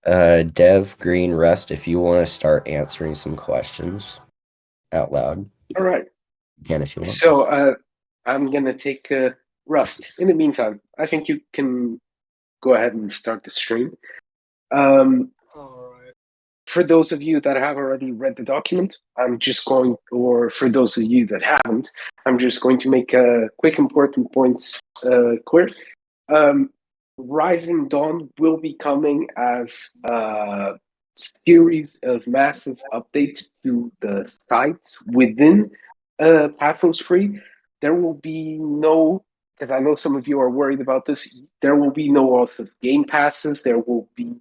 Dev, Green, Rust, if you want to start answering some questions out loud, All right. you can if you want. So I'm gonna take Rust. In the meantime, I think you can go ahead and start the stream. Um, All right. for those of you that have already read the document, or for those of you that haven't, I'm just going to make quick important points clear. Um, Rising Dawn will be coming as a series of massive updates to the sites within Pathos-III. There will be no, because I know some of you are worried about this, there will be no loss of game passes. There will be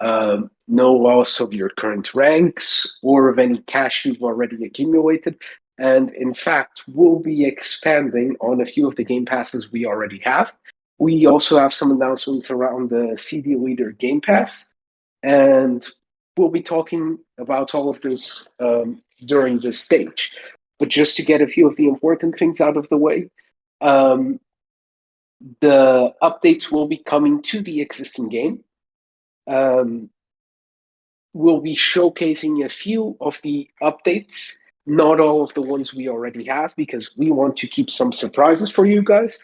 no loss of your current ranks or of any cash you've already accumulated. And in fact, we'll be expanding on a few of the game passes we already have. We also have some announcements around the CD Leader Game Pass, and we'll be talking about all of this during this stage. But just to get a few of the important things out of the way, um, the updates will be coming to the existing game. We'll be showcasing a few of the updates, not all of the ones we already have, because we want to keep some surprises for you guys.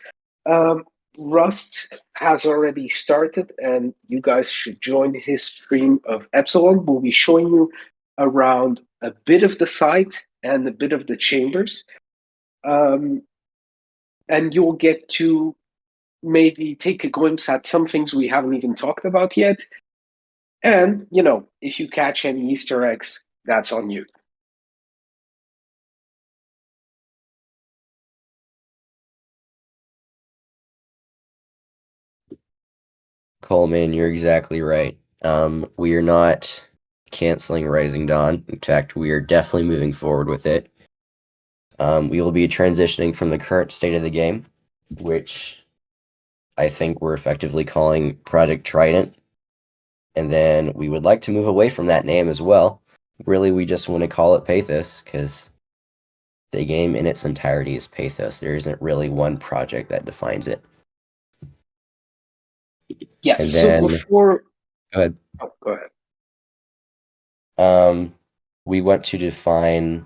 Rust has already started, and you guys should join his stream of Epsilon. We'll be showing you around a bit of the site and a bit of the chambers. And you'll get to maybe take a glimpse at some things we haven't even talked about yet. And, if you catch any Easter eggs, that's on you. Coleman, you're exactly right. We are not canceling Rising Dawn. In fact, we are definitely moving forward with it. We will be transitioning from the current state of the game, which I think we're effectively calling Project Trident. And then we would like to move away from that name as well. Really, we just want to call it Pathos because the game in its entirety is Pathos. There isn't really one project that defines it. Yeah, And so then, before... go ahead. Oh, go ahead. We want to define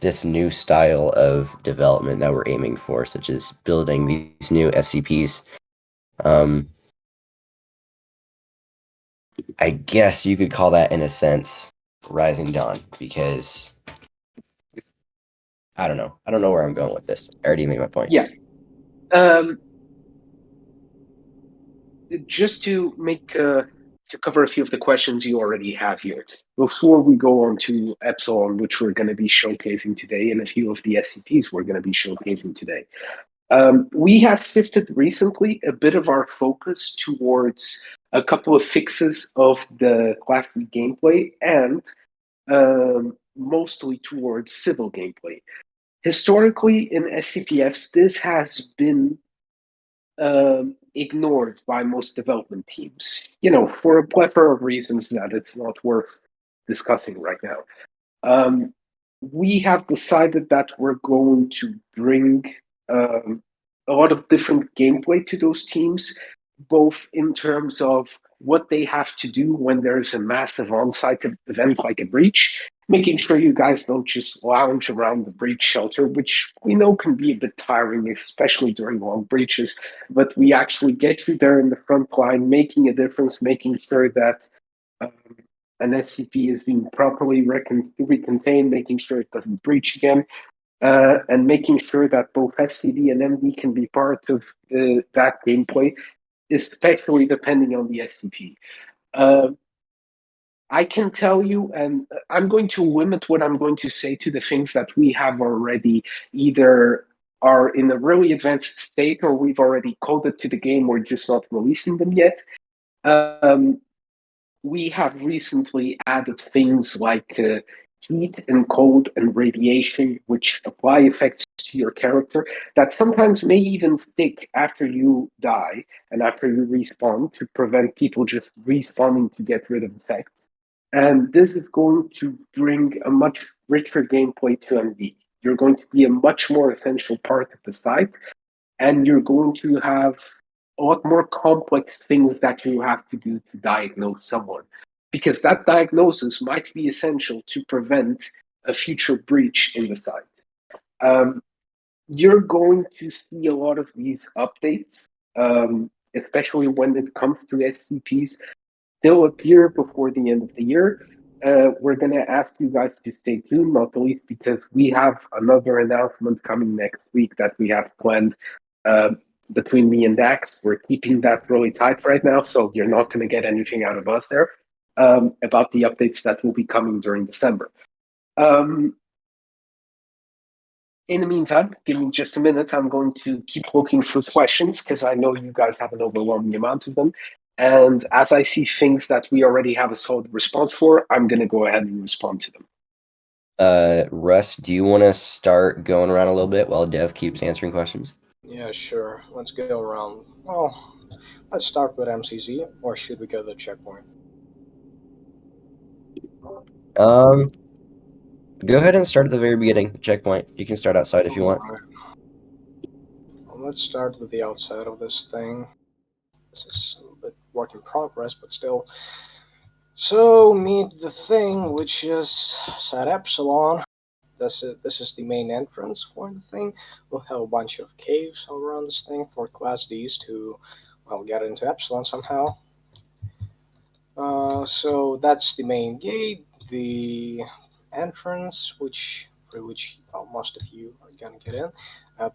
this new style of development that we're aiming for, such as building these new SCPs. I guess you could call that, in a sense, Rising Dawn, because I don't know. I don't know where I'm going with this. I already made my point. Yeah. Just to cover a few of the questions you already have here, before we go on to Epsilon, which we're going to be showcasing today, and a few of the SCPs we're going to be showcasing today. We have shifted recently a bit of our focus towards a couple of fixes of the classic gameplay and mostly towards civil gameplay. Historically, in SCPFs, this has been ignored by most development teams, for a plethora of reasons that it's not worth discussing right now. We have decided that we're going to bring a lot of different gameplay to those teams, both in terms of what they have to do when there's a massive on-site event like a breach, making sure you guys don't just lounge around the breach shelter, which we know can be a bit tiring, especially during long breaches, but we actually get you there in the front line, making a difference, making sure that um, an SCP is being properly recontained, making sure it doesn't breach again, and making sure that both SCD and MD can be part of that gameplay, especially depending on the SCP. I can tell you, and I'm going to limit what I'm going to say to the things that we have already either are in a really advanced state or we've already coded to the game, we're just not releasing them yet. We have recently added things like heat and cold and radiation, which apply effects to your character that sometimes may even stick after you die and after you respawn to prevent people just respawning to get rid of effects. And this is going to bring a much richer gameplay to MD. You're going to be a much more essential part of the site, and you're going to have a lot more complex things that you have to do to diagnose someone. because that diagnosis might be essential to prevent a future breach in the site. You're going to see a lot of these updates, especially when it comes to SCPs. They'll appear before the end of the year. We're going to ask you guys to stay tuned, not the least because we have another announcement coming next week that we have planned between me and Dax. We're keeping that really tight right now, so you're not going to get anything out of us there about the updates that will be coming during December. In the meantime, give me just a minute. I'm going to keep looking for questions because I know you guys have an overwhelming amount of them. And as I see things that we already have a solid response for, I'm going to go ahead and respond to them. Russ, do you want to start going around a little bit while Dev keeps answering questions? Yeah, sure. Let's go around. Well, let's start with MCZ, or should we go to the checkpoint? Go ahead and start at the very beginning, checkpoint. You can start outside if you want. Alright. Well, let's start with the outside of this thing. This is a bit work in progress, but still. So, meet the thing, which is site epsilon. This is the main entrance for the thing. We'll have a bunch of caves all around this thing for Class Ds to, well, get into epsilon somehow. So that's the main gate, the entrance, through which well, most of you are gonna get in.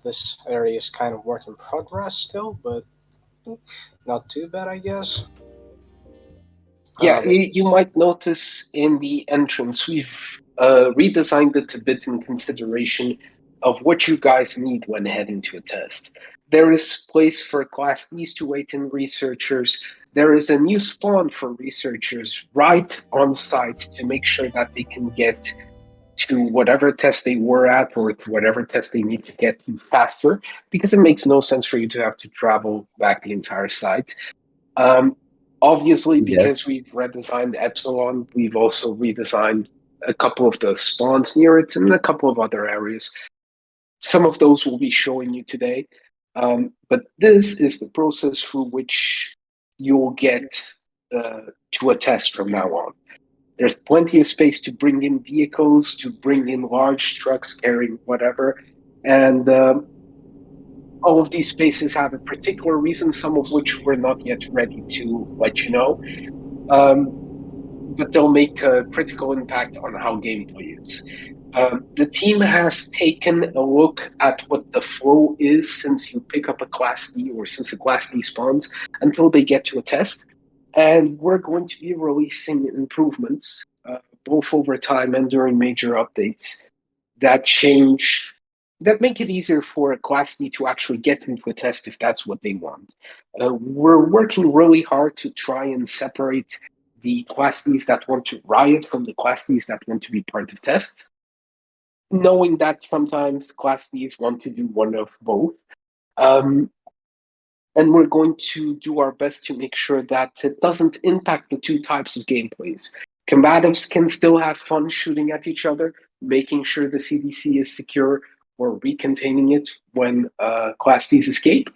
This area is kind of work in progress still, but not too bad, I guess. Yeah, you might notice in the entrance, we've redesigned it a bit in consideration of what you guys need when heading to a test. There is place for Class Ds to wait in researchers. There is a new spawn for researchers right on site to make sure that they can get to whatever test they were at or to whatever test they need to get to faster, because it makes no sense for you to have to travel back the entire site. Um, Obviously, Dev? because we've redesigned Epsilon, we've also redesigned a couple of the spawns near it and a couple of other areas. Some of those will be showing you today. But this is the process through which you'll get to a test from now on. There's plenty of space to bring in vehicles, to bring in large trucks carrying whatever. And all of these spaces have a particular reason, some of which we're not yet ready to let you know. But they'll make a critical impact on how gameplay is. The team has taken a look at what the flow is since you pick up a Class D or since a Class D spawns until they get to a test. And we're going to be releasing improvements, both over time and during major updates, that change, that make it easier for a Class D to actually get into a test if that's what they want. We're working really hard to try and separate the Class Ds that want to riot from the Class Ds that want to be part of tests, knowing that sometimes Class Ds want to do one of both. And we're going to do our best to make sure that it doesn't impact the two types of gameplays. Combatives can still have fun shooting at each other, making sure the CDC is secure or recontaining it when Class Ds escape.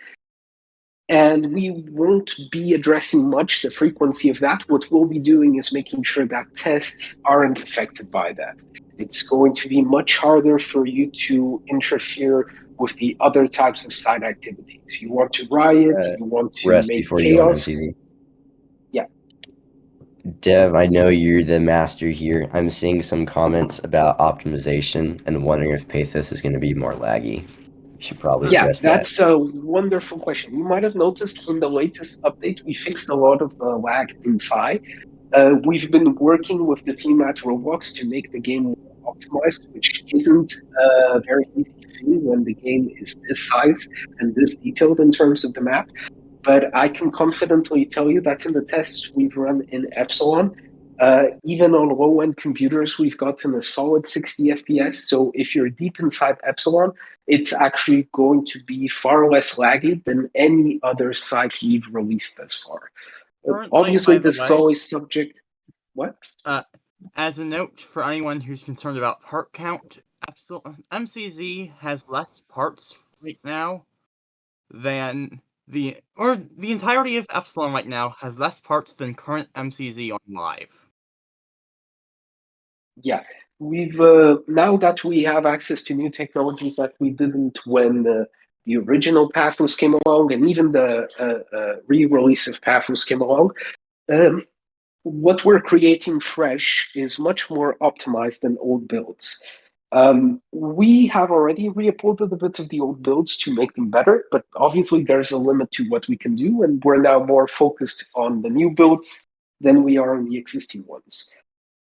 And we won't be addressing much the frequency of that. What we'll be doing is making sure that tests aren't affected by that. It's going to be much harder for you to interfere with the other types of side activities. You want to riot, you want to Russ, make before you go on chaos. MCZ. Yeah. Dev, I know you're the master here. I'm seeing some comments about optimization and wondering if Pathos is going to be more laggy. You should probably Yeah, address that. that's a wonderful question. You might have noticed in the latest update, we fixed a lot of the lag in Phi. We've been working with the team at Roblox to make the game more optimized, which isn't very easy to do when the game is this size and this detailed in terms of the map. But I can confidently tell you that in the tests we've run in Epsilon, even on low-end computers, we've gotten a solid 60 FPS. So if you're deep inside Epsilon, it's actually going to be far less laggy than any other site we've released thus far. Currently, Obviously, by the this is way, always subject. What? as a note for anyone who's concerned about part count, MCZ has less parts right now than the entirety of Epsilon right now has less parts than current MCZ on live. Yeah, we've now that we have access to new technologies that we didn't when the original Pathos came along, and even the re-release of Pathos came along. Um, what we're creating fresh is much more optimized than old builds. We have already re-uploaded a bit of the old builds to make them better, but obviously there's a limit to what we can do, and we're now more focused on the new builds than we are on the existing ones.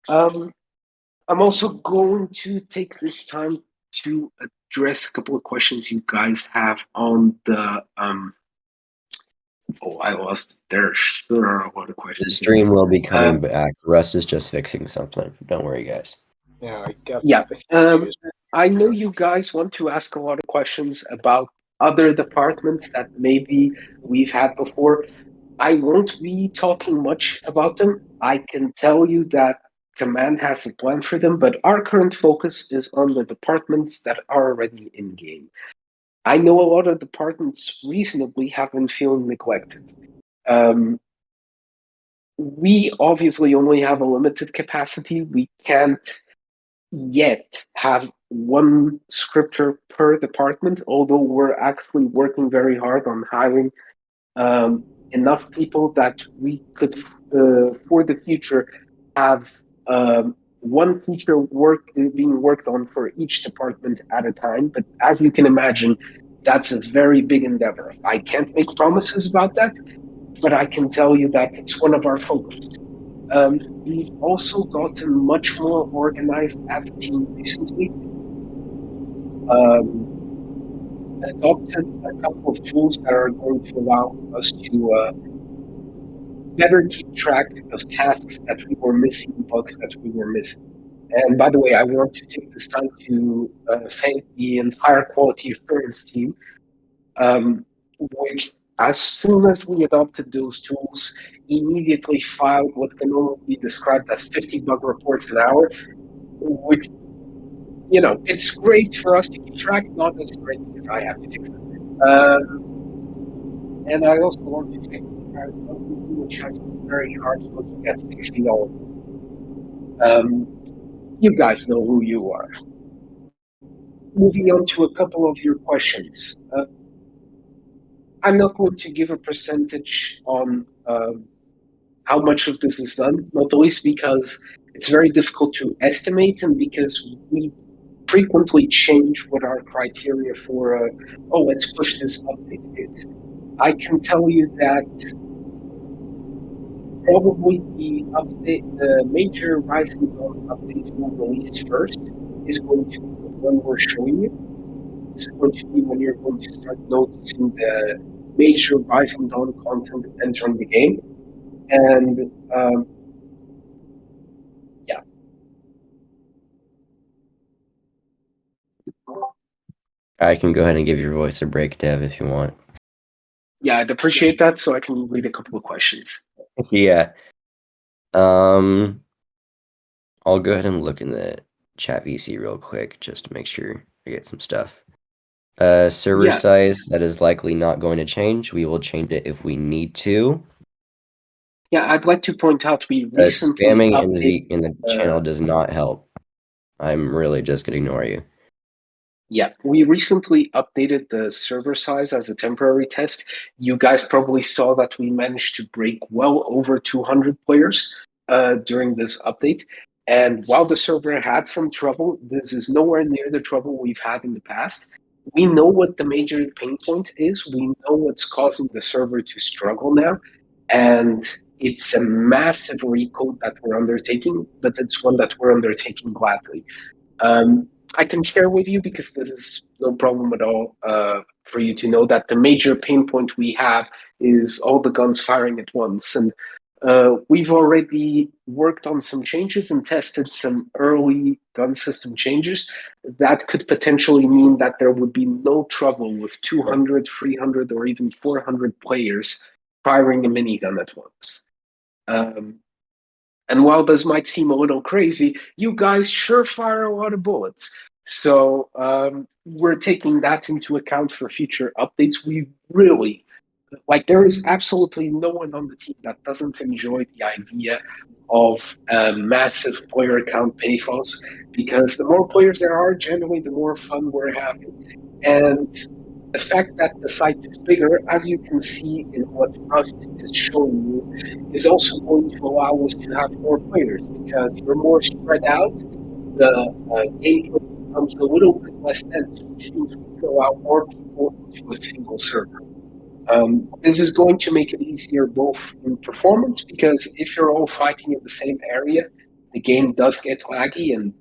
I'm also going to take this time to address a couple of questions you guys have on the oh, I lost. There sure are a lot of The questions. stream will be coming back. Russ is just fixing something. Don't worry, guys. Yeah, I got Yeah. issues. I know you guys want to ask a lot of questions about other departments that maybe we've had before. I won't be talking much about them. I can tell you that Command has a plan for them, but our current focus is on the departments that are already in game. I know a lot of departments reasonably have been feeling neglected. We obviously only have a limited capacity. We can't yet have one scripter per department, although we're actually working very hard on hiring enough people that we could, for the future, have one feature being worked on for each department at a time. But as you can imagine, that's a very big endeavor. I can't make promises about that, but I can tell you that it's one of our focus. We've also gotten much more organized as a team recently. Um, Adopted a couple of tools that are going to allow us to better keep track of tasks that we were missing, bugs that we were missing. And by the way, I want to take this time to thank the entire quality assurance team, which, as soon as we adopted those tools, immediately filed what can only be described as 50 bug reports an hour, which, it's great for us to keep track, not as great because I have to fix it. And I also want to thank the entire team, which has been very hard looking at fixing all of them. You guys know who you are. Moving on to a couple of your questions. I'm not going to give a percentage on how much of this is done, not least because it's very difficult to estimate and because we frequently change what our criteria for, let's push this update is. I can tell you that probably the update, the major Rising Dawn update we'll release first is going to be the one we're showing you. It's going to be when you're going to start noticing the major Rising Dawn content entering the game. And yeah. I can go ahead and give your voice a break, Dev, if you want. Yeah, I'd appreciate that so I can read a couple of questions. Yeah. I'll go ahead and look in the chat VC real quick just to make sure I get some stuff. Server Yeah. size, that is likely not going to change. We will change it if we need to. Yeah, I'd like to point out we recently Spamming updated, in the channel does not help. I'm really just gonna ignore you. Yeah, we recently updated the server size as a temporary test. You guys probably saw that we managed to break well over 200 players during this update. And while the server had some trouble, this is nowhere near the trouble we've had in the past. We know what the major pain point is. We know what's causing the server to struggle now. And it's a massive recode that we're undertaking, but it's one that we're undertaking gladly. I can share with you because this is no problem at all for you to know that the major pain point we have is all the guns firing at once. And we've already worked on some changes and tested some early gun system changes that could potentially mean that there would be no trouble with 200, 300, or even 400 players firing a minigun at once. And while this might seem a little crazy, you guys sure fire a lot of bullets. So we're taking that into account for future updates. We really Like, there is absolutely no one on the team that doesn't enjoy the idea of a massive player count pathos, because the more players there are, generally, the more fun we're having. And the fact that the site is bigger, as you can see in what Rust is showing you, is also going to allow us to have more players, because you're more spread out. The gameplay becomes a little bit less dense, which means we can allow more people into a single server. This is going to make it easier both in performance, because if you're all fighting in the same area, the game does get laggy, and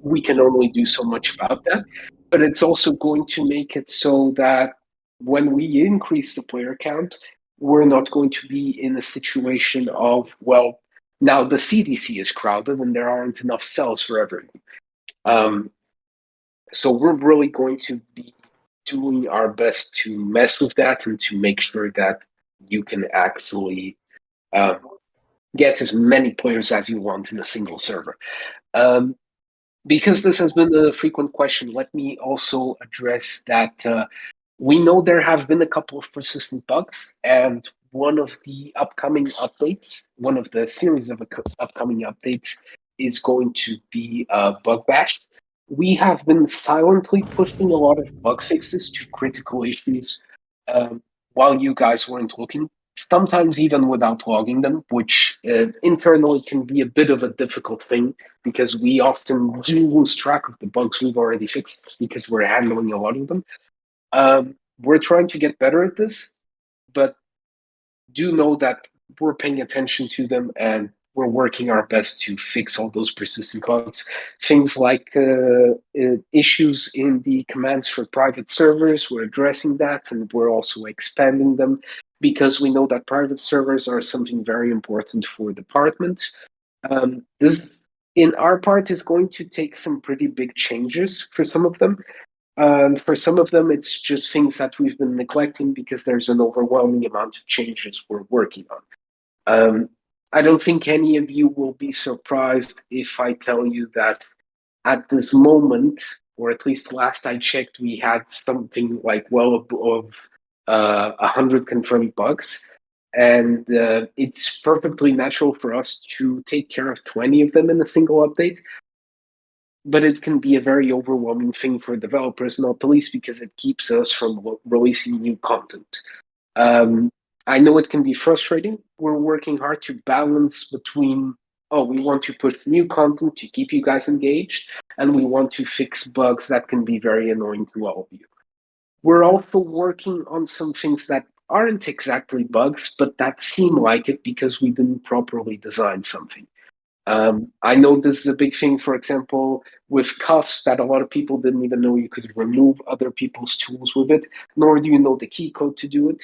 we can only do so much about that. But it's also going to make it so that when we increase the player count, we're not going to be in a situation of, well, now the CDC is crowded and there aren't enough cells for everyone. Um, so we're really going to be doing our best to mess with that and to make sure that you can actually get as many players as you want in a single server. Because this has been a frequent question, let me also address that we know there have been a couple of persistent bugs, and one of the upcoming updates, one of the series of upcoming updates, is going to be bug bashed. We have been silently pushing a lot of bug fixes to critical issues um, while you guys weren't looking, sometimes even without logging them, which internally can be a bit of a difficult thing, because we often do lose track of the bugs we've already fixed because we're handling a lot of them. We're trying to get better at this, but do know that we're paying attention to them, and we're working our best to fix all those persistent bugs. Things like issues in the commands for private servers, we're addressing that, and we're also expanding them, because we know that private servers are something very important for departments. This, in our part, is going to take some pretty big changes for some of them. And for some of them, it's just things that we've been neglecting because there's an overwhelming amount of changes we're working on. I don't think any of you will be surprised if I tell you that at this moment, or at least last I checked, we had something like well above 100 confirmed bugs. And it's perfectly natural for us to take care of 20 of them in a single update, but it can be a very overwhelming thing for developers, not the least because it keeps us from releasing new content. Um, I know it can be frustrating. We're working hard to balance between, oh, we want to put new content to keep you guys engaged, and we want to fix bugs that can be very annoying to all of you. We're also working on some things that aren't exactly bugs, but that seem like it because we didn't properly design something. I know this is a big thing, for example, with cuffs, that a lot of people didn't even know you could remove other people's tools with it, nor do you know the key code to do it.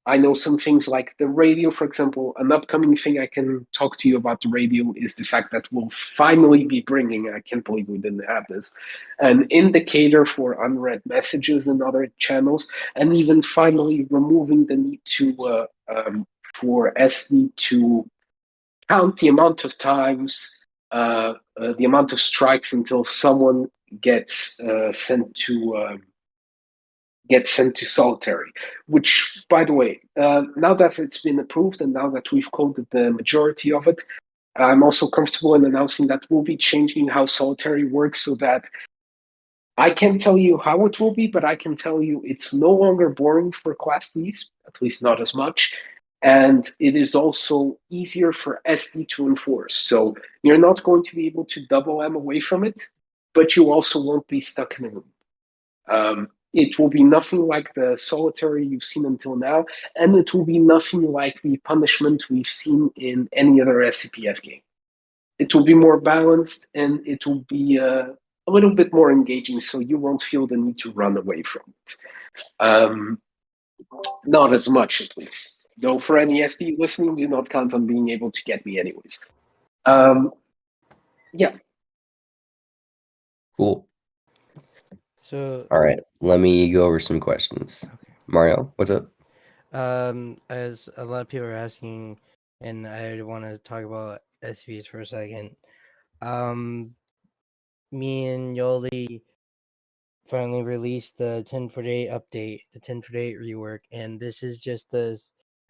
I know some things like the radio, for example. An upcoming thing I can talk to you about the radio is the fact that we'll finally be bringing, I can't believe we didn't have this, an indicator for unread messages in other channels, and even finally removing the need to for SD to count the amount of times, the amount of strikes until someone gets sent to solitary. Which, by the way, now that it's been approved and now that we've coded the majority of it, I'm also comfortable in announcing that we'll be changing how solitary works, so that I can't tell you how it will be, but I can tell you it's no longer boring for Class Ds, at least not as much. And it is also easier for SD to enforce. So you're not going to be able to double M away from it, but you also won't be stuck in a room. It will be nothing like the solitary you've seen until now, and it will be nothing like the punishment we've seen in any other SCPF game. It will be more balanced, and it will be a little bit more engaging, so you won't feel the need to run away from it. Not as much, at least. Though for any SD listening, do not count on being able to get me anyways. Yeah. Cool. So, All right, let me go over some questions. Mario, what's up? as a lot of people are asking, and I want to talk about SVs for a second. Me and Yoli finally released the 10.48 update, the 10.48 rework, and this is just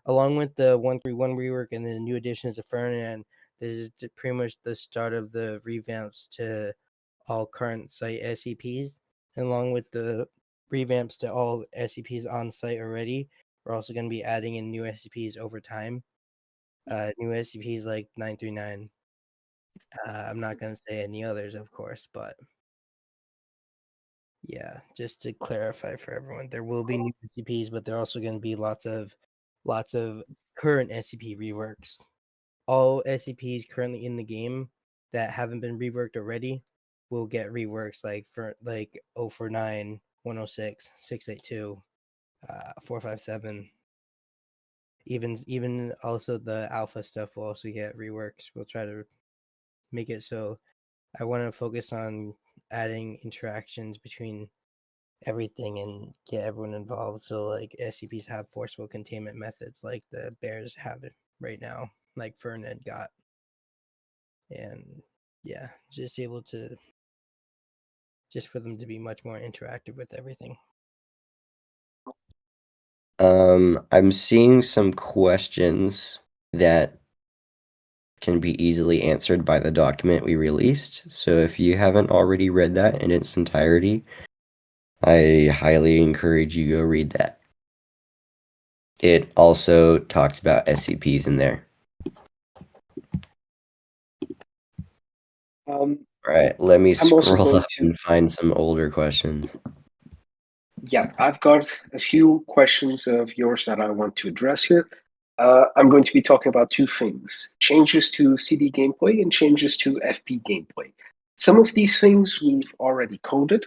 along with the 1.3.1 rework and the new additions of Ferdinand, this is pretty much the start of the revamps to all current site SCPs, and along with the revamps to all SCPs on site already. We're also going to be adding in new SCPs over time. New SCPs like 939. I'm not going to say any others, of course, but yeah, just to clarify for everyone, there will be new SCPs, but there are also going to be lots of current SCP reworks. All SCPs currently in the game that haven't been reworked already will get reworks like 049, 106, 682, 457. Even also the alpha stuff will also get reworks. We'll try to make it so I want to focus on adding interactions between everything and get everyone involved. So like SCPs have forcible containment methods like the bears have it right now, like Ferned got. And yeah, just able to just for them to be much more interactive with everything. I'm seeing some questions that can be easily answered by the document we released. So if you haven't already read that in its entirety, I highly encourage you go read that. It also talks about SCPs in there. Right, let me I'm also scroll going up to. and find some older questions. Yeah, I've got a few questions of yours that I want to address here. I'm going to be talking about two things: changes to CD gameplay and changes to FP gameplay. Some of these things we've already coded.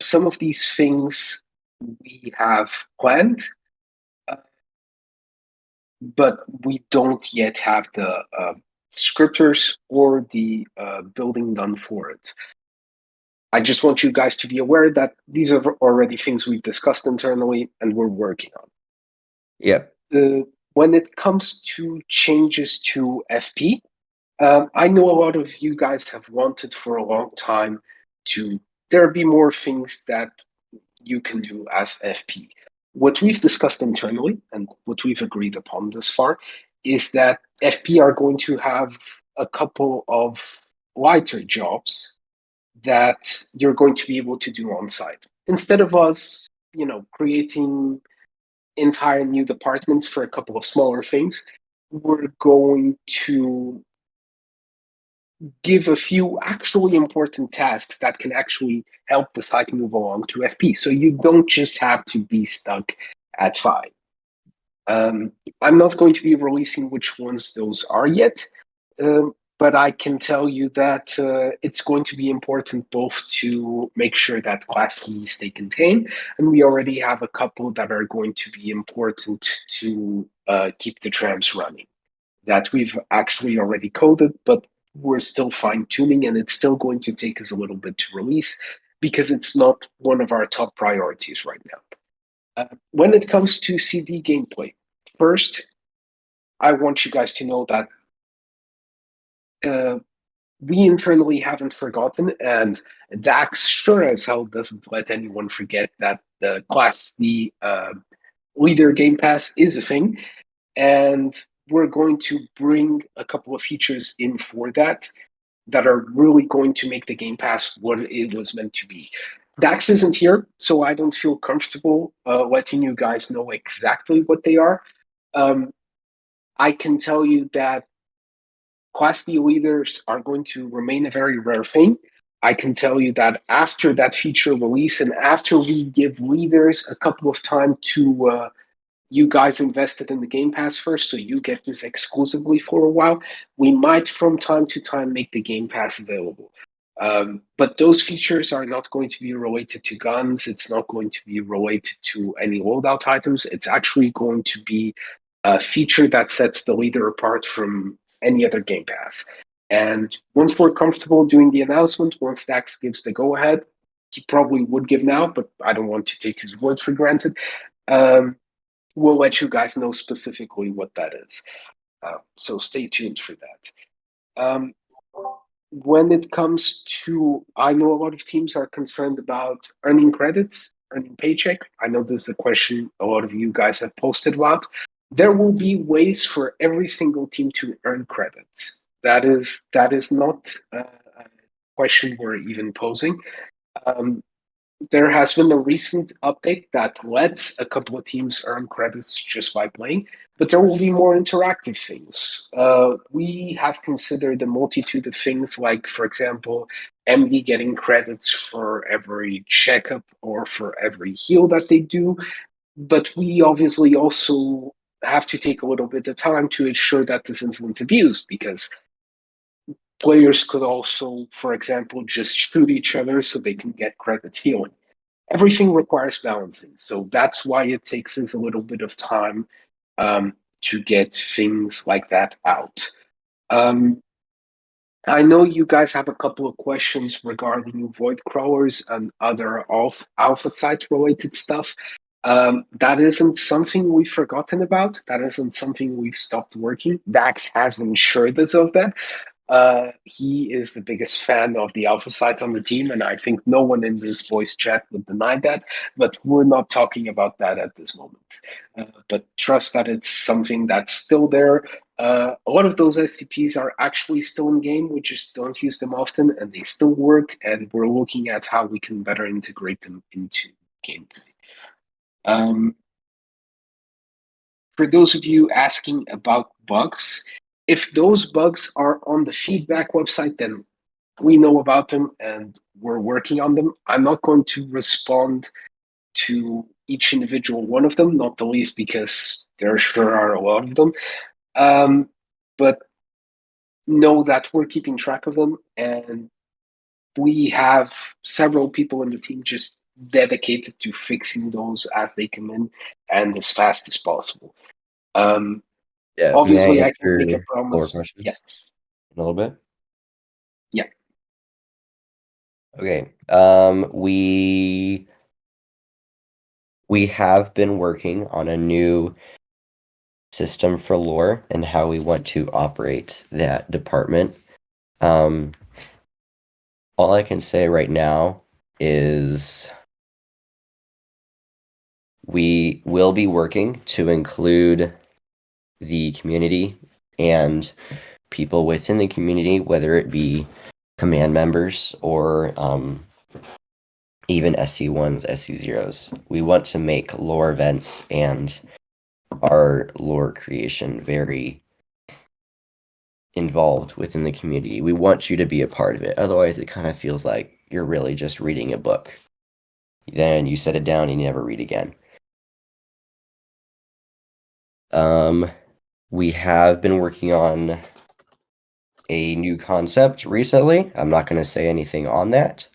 Some of these things we have planned, but we don't yet have the scripters or the building done for it. I just want you guys to be aware that these are already things we've discussed internally and we're working on. Yep. When it comes to changes to FP, I know a lot of you guys have wanted for a long time to there be more things that you can do as FP. What we've discussed internally and what we've agreed upon this far is that FP are going to have a couple of lighter jobs that you're going to be able to do on site. Instead of us, creating entire new departments for a couple of smaller things, we're going to give a few actually important tasks that can actually help the site move along to FP. So you don't just have to be stuck at 5. I'm not going to be releasing which ones those are yet, but I can tell you that it's going to be important both to make sure that class keys stay contained, and we already have a couple that are going to be important to keep the trams running that we've actually already coded, but we're still fine tuning, and it's still going to take us a little bit to release because it's not one of our top priorities right now. When it comes to CD gameplay, first, I want you guys to know that we internally haven't forgotten, and Dax sure as hell doesn't let anyone forget that the Class D leader Game Pass is a thing, and we're going to bring a couple of features in for that are really going to make the Game Pass what it was meant to be. Dax isn't here, so I don't feel comfortable letting you guys know exactly what they are. I can tell you that Class D leaders are going to remain a very rare thing. I can tell you that after that feature release and after we give leaders a couple of time to you guys invested in the Game Pass first, so you get this exclusively for a while, we might from time to time make the Game Pass available. But those features are not going to be related to guns. It's not going to be related to any loadout items. It's actually going to be a feature that sets the leader apart from any other Game Pass. And once we're comfortable doing the announcement, once Dax gives the go-ahead, he probably would give now, but I don't want to take his word for granted. We'll let you guys know specifically what that is. So stay tuned for that. when it comes to, I know a lot of teams are concerned about earning credits, earning paycheck. I know this is a question a lot of you guys have posted about. There will be ways for every single team to earn credits. That is not a question we're even posing. Um, there has been a recent update that lets a couple of teams earn credits just by playing, but there will be more interactive things. We have considered a multitude of things, like, for example, MD getting credits for every checkup or for every heal that they do. But we obviously also have to take a little bit of time to ensure that this isn't abused, because players could also, for example, just shoot each other so they can get credits healing. Everything requires balancing. So that's why it takes us a little bit of time to get things like that out. I know you guys have a couple of questions regarding void crawlers and other alpha site related stuff. That isn't something we've forgotten about. That isn't something we've stopped working. Dax has assured us of that. He is the biggest fan of the alpha site on the team, and I think no one in this voice chat would deny that. But we're not talking about that at this moment. But trust that it's something that's still there. A lot of those SCPs are actually still in game. We just don't use them often, and they still work. And we're looking at how we can better integrate them into gameplay. For those of you asking about bugs, if those bugs are on the feedback website, then we know about them and we're working on them. I'm not going to respond to each individual one of them, not the least because there sure are a lot of them. But know that we're keeping track of them, and we have several people in the team just dedicated to fixing those as they come in and as fast as possible. Yeah, Obviously, may I I can't make a answer more promise. questions Yeah. in a little bit? Yeah. Okay. We have been working on a new system for lore and how we want to operate that department. All I can say right now is we will be working to include the community and people within the community, whether it be command members or even SC1s, SC0s. We want to make lore events and our lore creation very involved within the community. We want you to be a part of it. Otherwise, it kind of feels like you're really just reading a book. Then you set it down and you never read again. We have been working on a new concept recently. I'm not going to say anything on that,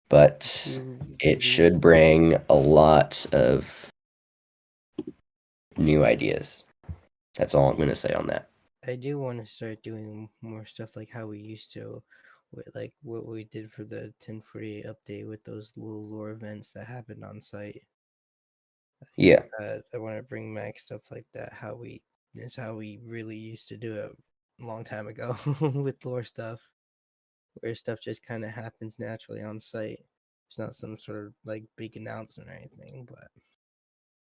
but it should bring a lot of new ideas. That's all I'm going to say on that. I do want to start doing more stuff like how we used to, with like what we did for the 1048 update with those little lore events that happened on site. Yeah. I want to bring back stuff like that. How we really used to do it a long time ago with lore stuff, where stuff just kind of happens naturally on site. It's not some sort of like big announcement or anything, but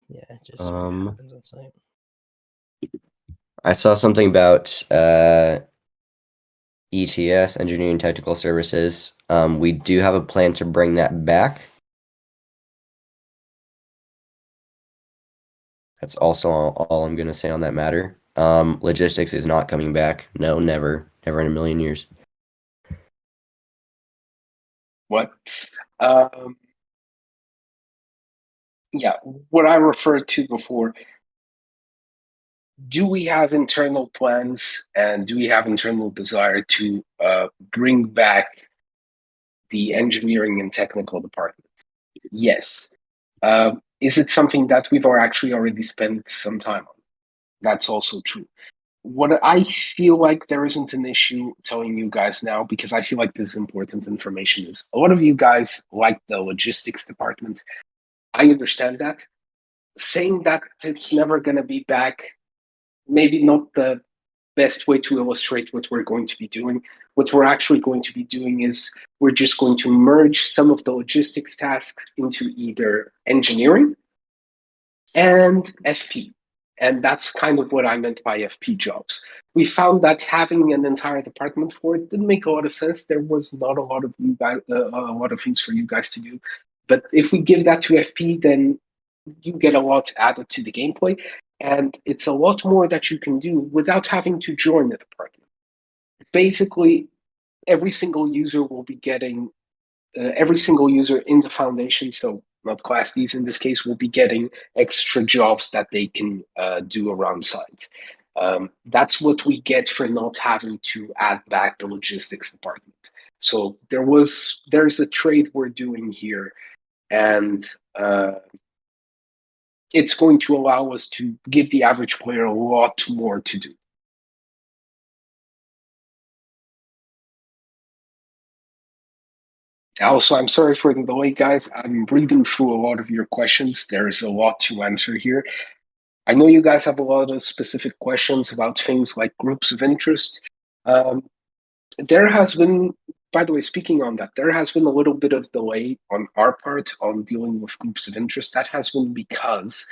yeah, it just sort of happens on site. I saw something about ETS, Engineering Technical Services. We do have a plan to bring that back. That's also all I'm going to say on that matter. Logistics is not coming back. No, never. Never in a million years. What? Yeah, what I referred to before. Do we have internal plans and do we have internal desire to bring back the engineering and technical department? Yes. Is it something that we've actually already spent some time on? That's also true. What I feel like there isn't an issue telling you guys now, because I feel like this is important information, is a lot of you guys like the logistics department. I understand that. Saying that it's never going to be back, maybe not the best way to illustrate what we're going to be doing. What we're actually going to be doing is we're just going to merge some of the logistics tasks into either engineering and FP. And that's kind of what I meant by FP jobs. We found that having an entire department for it didn't make a lot of sense. There was not a lot of you guys, a lot of things for you guys to do. But if we give that to FP, then you get a lot added to the gameplay, and it's a lot more that you can do without having to join the department. Basically, every single user will be getting every single user in the foundation, so not class Ds in this case, will be getting extra jobs that they can do around site. That's what we get for not having to add back the logistics department. So there's a trade we're doing here, and it's going to allow us to give the average player a lot more to do. Also, I'm sorry for the delay, guys. I'm reading through a lot of your questions. There's a lot to answer here. I know you guys have a lot of specific questions about things like groups of interest. There has been, by the way, speaking on that, there has been a little bit of delay on our part on dealing with groups of interest. That has been because,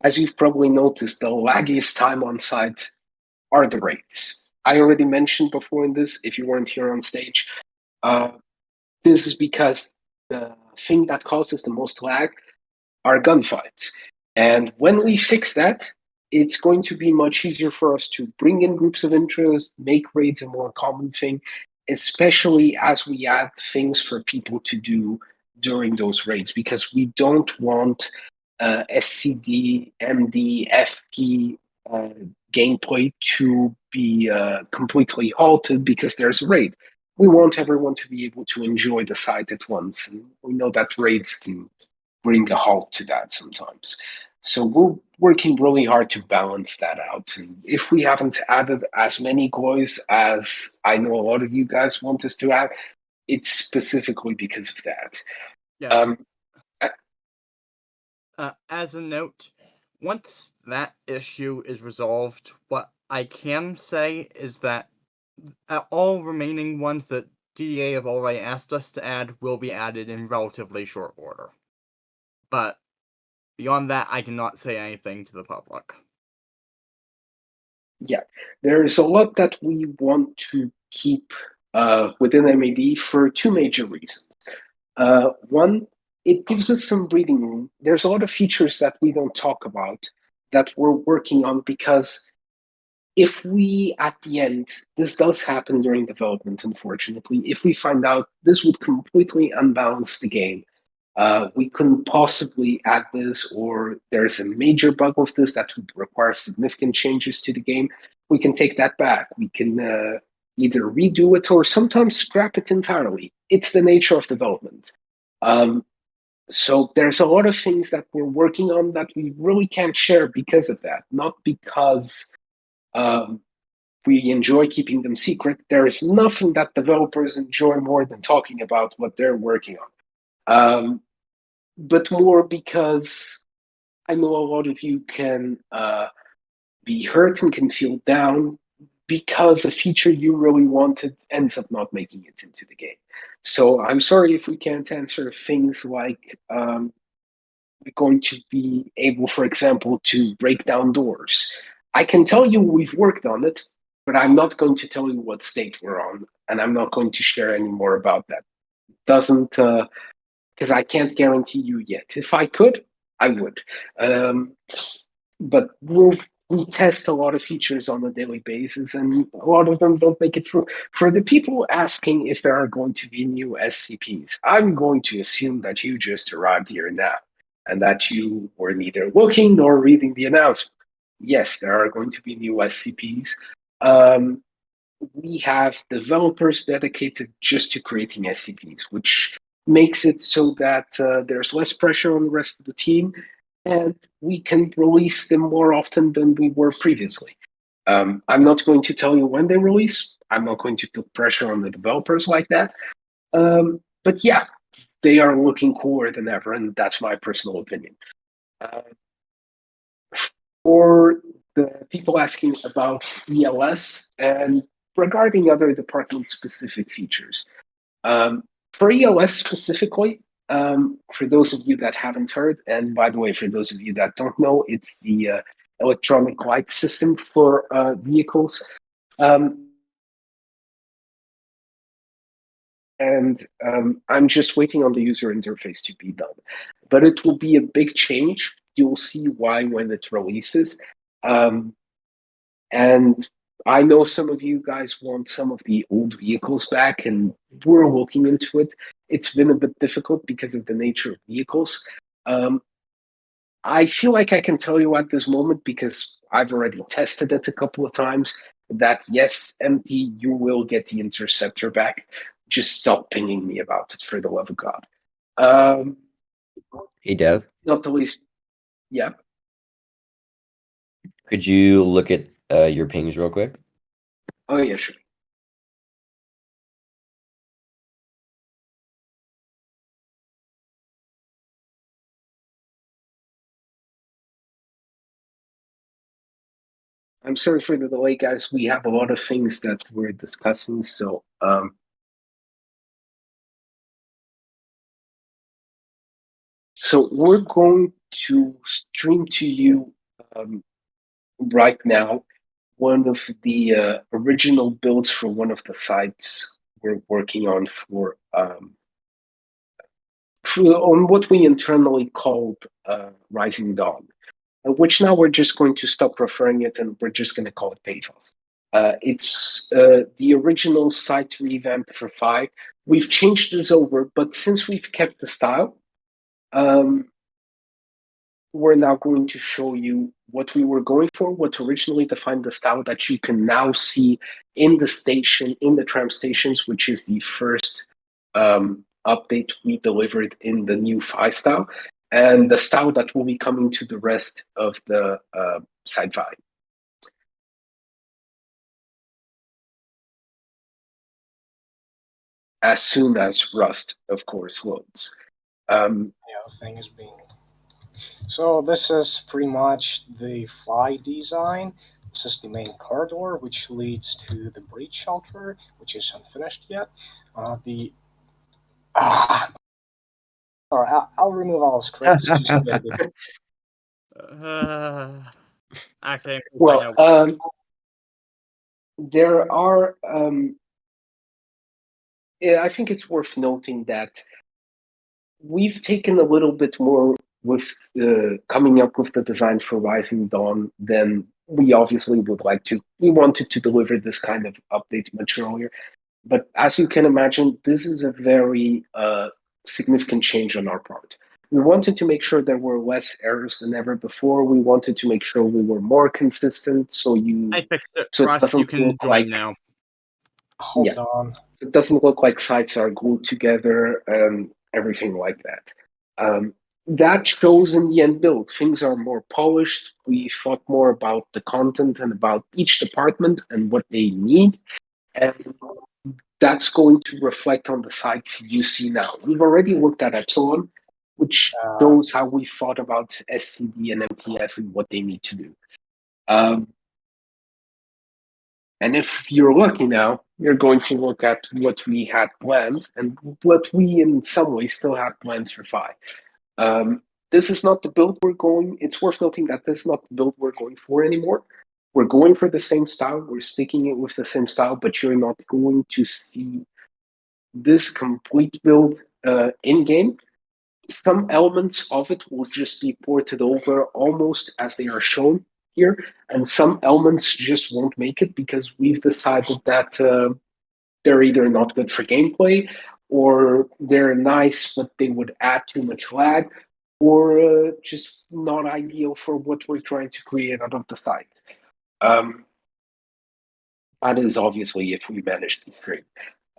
as you've probably noticed, the laggiest time on site are the raids. I already mentioned before in this, if you weren't here on stage, this is because the thing that causes the most lag are gunfights. And when we fix that, it's going to be much easier for us to bring in groups of interest, make raids a more common thing, especially as we add things for people to do during those raids, because we don't want SCD, MD, FP gameplay to be completely halted because there's a raid. We want everyone to be able to enjoy the site at once. And we know that raids can bring a halt to that sometimes. So we're working really hard to balance that out. And if we haven't added as many GLOIs as I know a lot of you guys want us to add, it's specifically because of that. Yeah. As a note, once that issue is resolved, what I can say is that all remaining ones that DEA have already asked us to add will be added in relatively short order. But beyond that, I cannot say anything to the public. Yeah, there's a lot that we want to keep within MAD for two major reasons. One, it gives us some breathing room. There's a lot of features that we don't talk about that we're working on because if we, at the end, this does happen during development, unfortunately, if we find out this would completely unbalance the game, we couldn't possibly add this, or there's a major bug with this that would require significant changes to the game, we can take that back. We can either redo it or sometimes scrap it entirely. It's the nature of development. So there's a lot of things that we're working on that we really can't share because of that, not because we enjoy keeping them secret. There is nothing that developers enjoy more than talking about what they're working on. But more because I know a lot of you can be hurt and can feel down because a feature you really wanted ends up not making it into the game. So I'm sorry if we can't answer things like we're going to be able, for example, to break down doors. I can tell you we've worked on it, but I'm not going to tell you what state we're on, and I'm not going to share any more about that. Doesn't because I can't guarantee you yet. If I could, I would. But we test a lot of features on a daily basis, and a lot of them don't make it through. For the people asking if there are going to be new SCPs, I'm going to assume that you just arrived here now, and that you were neither looking nor reading the announcement. Yes, there are going to be new SCPs. We have developers dedicated just to creating SCPs, which makes it so that there's less pressure on the rest of the team, and we can release them more often than we were previously. I'm not going to tell you when they release. I'm not going to put pressure on the developers like that. But yeah, they are looking cooler than ever, and that's my personal opinion. For the people asking about ELS and regarding other department-specific features. For ELS specifically, for those of you that haven't heard, and by the way, for those of you that don't know, it's the electronic light system for vehicles. I'm just waiting on the user interface to be done. But it will be a big change. You'll see why when it releases. And I know some of you guys want some of the old vehicles back, and we're looking into it. It's been a bit difficult because of the nature of vehicles. I feel like I can tell you at this moment, because I've already tested it a couple of times, that yes, MP, you will get the Interceptor back. Just stop pinging me about it, for the love of God. Hey, Dev, Not the least, yeah. could you look at your pings real quick? Oh, yeah, sure. I'm sorry for the delay, guys. We have a lot of things that we're discussing, so so we're going to stream to you right now one of the original builds for one of the sites we're working on on what we internally called Rising Dawn, which now we're just going to stop referring it and we're just going to call it Pathos. It's the original site revamp for 5. We've changed this over, but since we've kept the style, we're now going to show you what we were going for, what originally defined the style that you can now see in the station, in the tram stations, which is the first update we delivered in the new 5 style, and the style that will be coming to the rest of the site 5. As soon as Rust, of course, loads. Yeah, the thing is being. So this is pretty much the fly design. This is the main corridor, which leads to the breach shelter, which is unfinished yet. Alright, I'll remove all scripts. Just to get it. Actually, Well, there are. Yeah, I think it's worth noting that we've taken a little bit more with coming up with the design for Rising Dawn than we obviously would like to. We wanted to deliver this kind of update much earlier, but as you can imagine, this is a very significant change on our part. We wanted to make sure there were less errors than ever before. We wanted to make sure we were more consistent, so I fixed it, so it Russ. doesn't You can look join like now. Hold on. so it doesn't look like sites are glued together and everything like that. That shows in the end build. Things are more polished. We thought more about the content and about each department and what they need. And that's going to reflect on the sites you see now. We've already looked at Epsilon, which shows how we thought about SCD and MTF and what they need to do. And if you're lucky now, you're going to look at what we had planned and what we in some ways still have planned for 5. This is not the build we're going. It's worth noting that this is not the build we're going for anymore. We're going for the same style. We're sticking it with the same style, but you're not going to see this complete build in game. Some elements of it will just be ported over almost as they are shown here, and some elements just won't make it because we've decided that they're either not good for gameplay, or they're nice but they would add too much lag, or just not ideal for what we're trying to create out of the site. That is obviously if we manage to stream.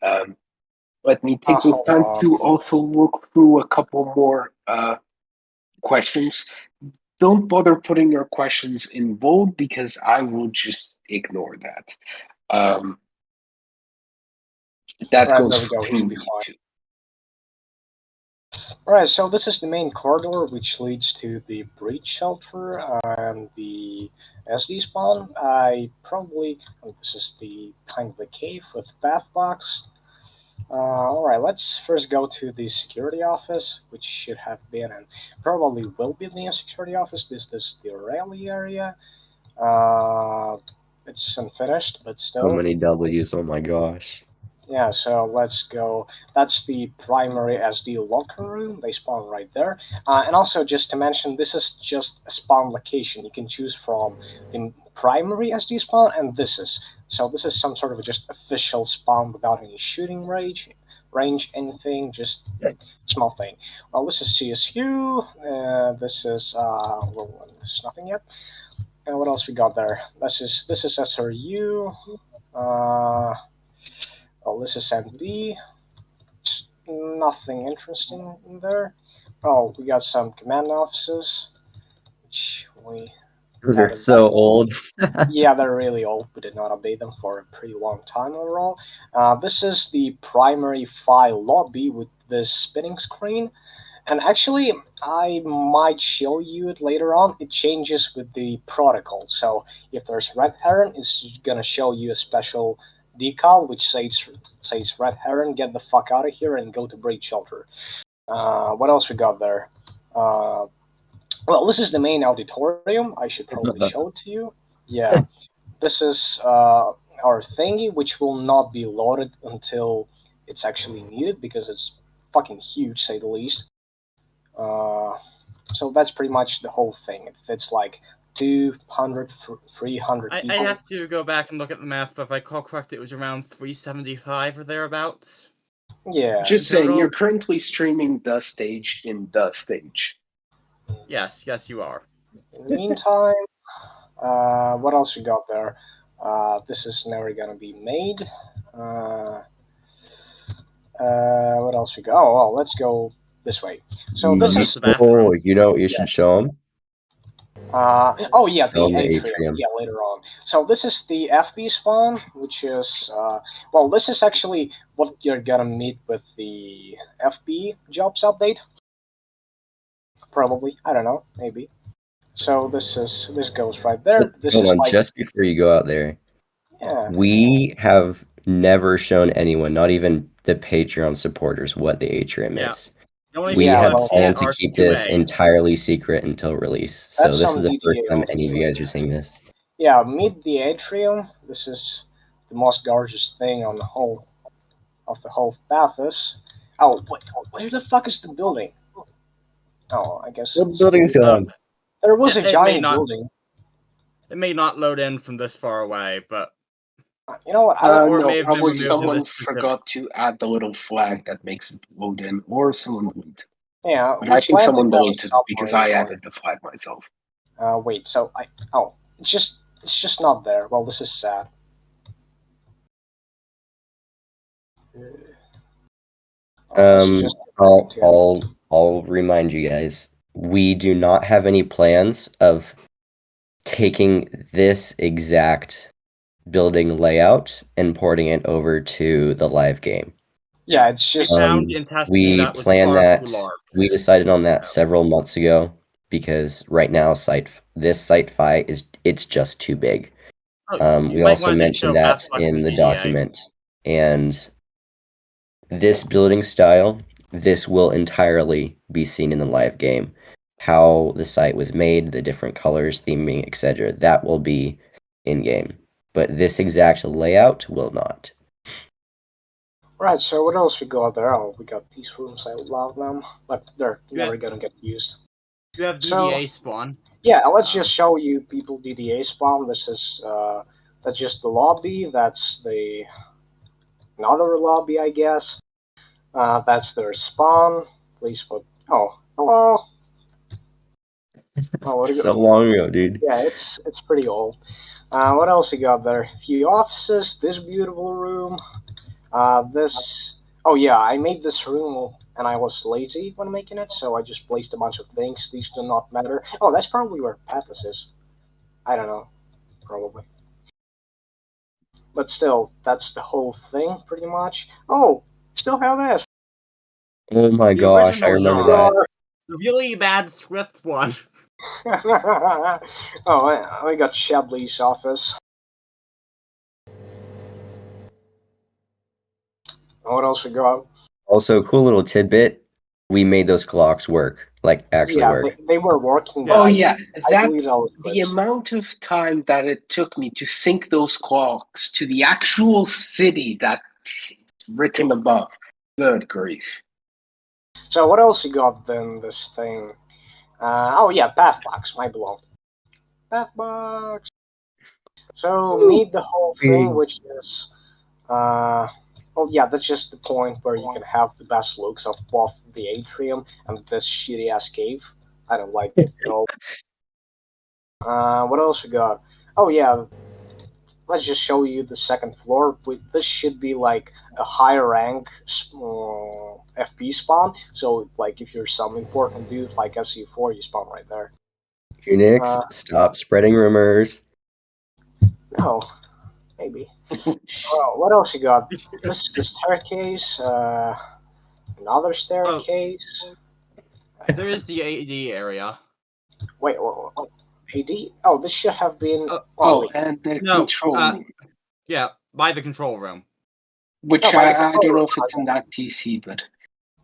Let me take this time to also look through a couple more questions. Don't bother putting your questions in bold because I will just ignore that. That goes for me too. Alright, so this is the main corridor which leads to the breach shelter and the SD spawn. This is the kind of the cave with bath box. Alright, let's first go to the security office, which should have been and probably will be the new security office. This is the rally area. It's unfinished, but So still. many W's. Oh my gosh. Yeah, so let's go. That's the primary SD locker room. They spawn right there. And also, just to mention, this is just a spawn location. You can choose from the primary SD spawn, and this is. So this is some sort of just official spawn without any shooting range, anything, just small thing. Well, this is CSU. This is nothing yet. And what else we got there? This is SRU. Uh, Oh, this is MD. Nothing interesting in there. Oh, we got some command offices, which we They're added back. so old. Yeah, they're really old. We did not update them for a pretty long time overall. This is the primary file lobby with this spinning screen. And actually, I might show you it later on. It changes with the protocol. So if there's red heron, it's gonna show you a special decal which says red heron, get the fuck out of here and go to breach shelter. What else we got there? Uh, well, this is the main auditorium. I should probably show it to you. Yeah, this is our thingy, which will not be loaded until it's actually needed because it's fucking huge, say the least. Uh, so that's pretty much the whole thing. It fits like 200, 300 I people. have to go back and look at the math, but if I recall correctly, it was around 375 or thereabouts. Yeah. Just Total? saying, you're currently streaming the stage in the stage. Yes, you are. In the meantime, what else we got there? This is never gonna be made. What else we got? Oh, well, let's go this way. So this That's is the bathroom. Oh, you know what you should show them? oh yeah, Show the 'em the atrium. atrium. Yeah, later on. So this is the FB spawn, which is well, this is actually what you're gonna meet with the FB jobs update. Probably, I don't know, maybe. So this goes right there. This Hold is on, like just before you go out there, yeah. we have never shown anyone, not even the Patreon supporters, what the atrium Yeah. is. The only We Yeah, people have have well, seen it planned to are keep this QA. entirely secret until release. So that's this is some the first DTA time of any of you guys are seeing this. yeah. Meet the atrium. This is the most gorgeous thing on the whole Pathos. Oh, where the fuck is the building? Oh, I guess What building's gone? there was a It may giant not building. load in from this far away, but You know what? I don't. Or it No, may have been probably removed in someone this specific. forgot to add the little flag that makes it load in, or someone deleted. Yeah, But we I think plan to someone have a deleted it because submarine I going. added the flag myself. Wait. So I. Oh, it's just not there. Well, this is sad. This is just I'll remind you guys. We do not have any plans of taking this exact building layout and porting it over to the live game. yeah. It's We just found in testing We that was planned far too that. large. We decided on that several months ago because right now this site fi is it's just too big. Oh, you We might also want to mentioned show that Pathos in and the DDA. document, and this building style, this will entirely be seen in the live game. How the site was made, the different colors, theming, etc. That will be in game, but this exact layout will not. right. So what else we got there? Oh, we got these rooms. I love them, but they're You never have, gonna get used. you have So DDA spawn. yeah, let's just show you people DDA spawn. This is that's just the lobby. That's the another lobby, I guess. That's their spawn. Please put. Oh, hello. Oh, what do you So long ago, dude. Yeah, it's pretty old. What else we got there? A few offices. This beautiful room. This. Oh yeah, I made this room and I was lazy when making it, so I just placed a bunch of things. These do not matter. Oh, that's probably where Pathos is. I don't know. Probably. But still, that's the whole thing, pretty much. Oh, still have this. Oh my The gosh, I original remember John. that. The really bad script one. Oh, we got Shadley's office. What else we got? Also, cool little tidbit. We made those clocks work, like actually Yeah, work. they were working. Oh But yeah, I believe that was the glitched. amount of time that it took me to sync those clocks to the actual city that's written above. Good grief. So what else you got then? This thing. Oh yeah, Pathbox. My beloved. Pathbox. So made the whole thing, which is well, yeah, that's just the point where you can have the best looks of both the atrium and this shitty ass cave. I don't like it at all. What else we got? Oh yeah, let's just show you the second floor. This should be like a higher rank FP spawn. So like if you're some important dude like SU4, you spawn right there. Unix, Uh, stop spreading rumors. no, maybe. What else you got? This is the staircase. Another staircase. There is the AD area. Wait, AD? Oh, this should have been. Oh, Wait. and the No, control room, yeah, by the control room. which No, by the I don't know controller. if it's in that TC, but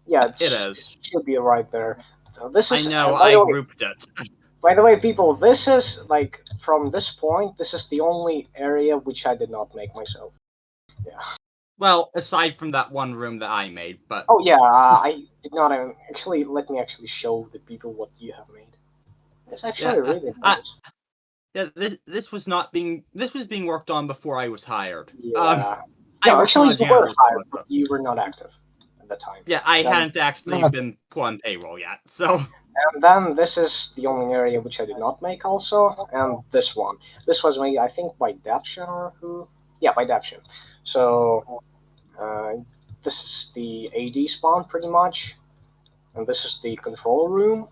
Yeah, It is. it should be right there. So this I is. know, By I the way, grouped it. people, this is like from this point. This is the only area which I did not make myself. Yeah. Well, aside from that one room that I made, but Oh yeah, I did not actually. Let me actually show the people what you have made. It's actually yeah, really nice. yeah, this was being worked on before I was hired. Yeah. I No, worked on actually, a you were janitor's hired, but project. you were not active at the time. Yeah, I Then, hadn't actually been put on payroll yet, so and then this is the only area which I did not make also, and this one. This was made, I think, by Devshin or who? Yeah, by Devshin. So, uh, this is the AD spawn pretty much, and this is the control room.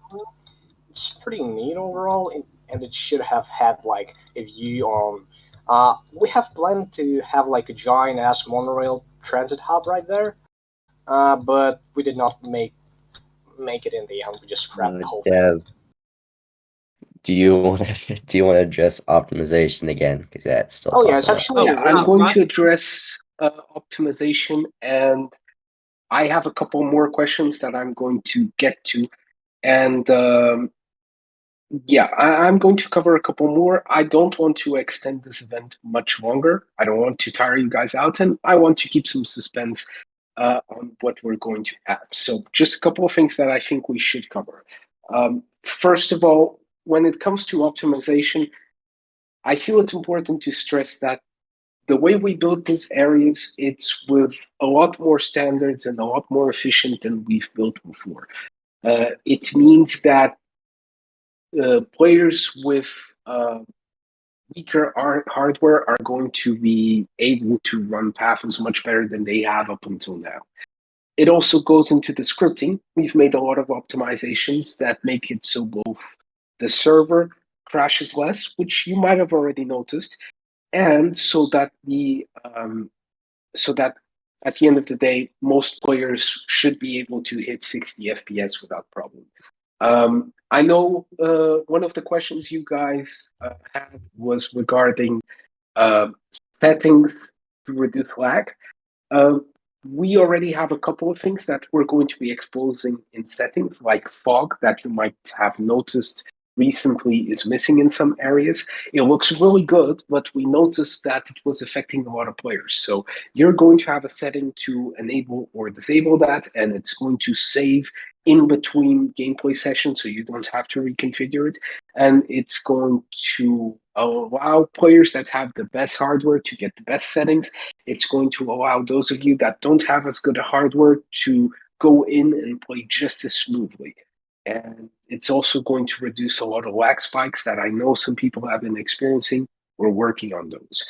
It's pretty neat overall, and it should have had like a view on. We have planned to have like a giant ass monorail transit hub right there, but we did not make it in the end. We just scrapped the whole thing. Dev, do you want to address optimization again? Because that's still Oh yeah, it's popping up. actually yeah, I'm really going Russ, to address optimization, and I have a couple more questions that I'm going to get to, and yeah, I'm going to cover a couple more. I don't want to extend this event much longer. I don't want to tire you guys out, and I want to keep some suspense on what we're going to add. So, just a couple of things that I think we should cover. First of all, when it comes to optimization, I feel it's important to stress that the way we build these areas, it's with a lot more standards and a lot more efficient than we've built before. It means that players with weaker hardware are going to be able to run Pathos much better than they have up until now. It also goes into the scripting. We've made a lot of optimizations that make it so both the server crashes less, which you might have already noticed, and so that at the end of the day, most players should be able to hit 60 FPS without problem. I know one of the questions you guys had was regarding uh, settings to reduce lag. Uh, we already have a couple of things that we're going to be exposing in settings, like fog, that you might have noticed recently is missing in some areas. It looks really good, but we noticed that it was affecting a lot of players. So you're going to have a setting to enable or disable that, and it's going to save in between gameplay sessions so you don't have to reconfigure it. And it's going to allow players that have the best hardware to get the best settings. It's going to allow those of you that don't have as good a hardware to go in and play just as smoothly. And it's also going to reduce a lot of lag spikes that I know some people have been experiencing. We're working on those.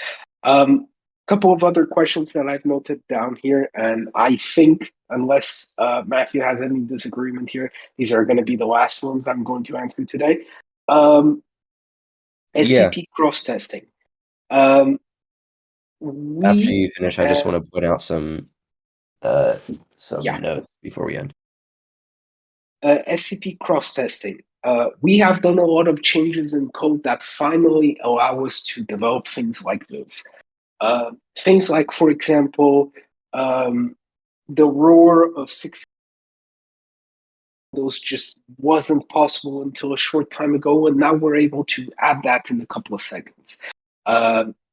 Couple of other questions that I've noted down here, and I think unless Matthew has any disagreement here, these are going to be the last ones I'm going to answer today. SCP cross testing. After We you finish, I just want to point out some Yeah. notes before we end. SCP cross-testing. We have done a lot of changes in code that finally allow us to develop things like this. Things like, for example, the roar of 6 those just wasn't possible until a short time ago, and now we're able to add that in a couple of seconds.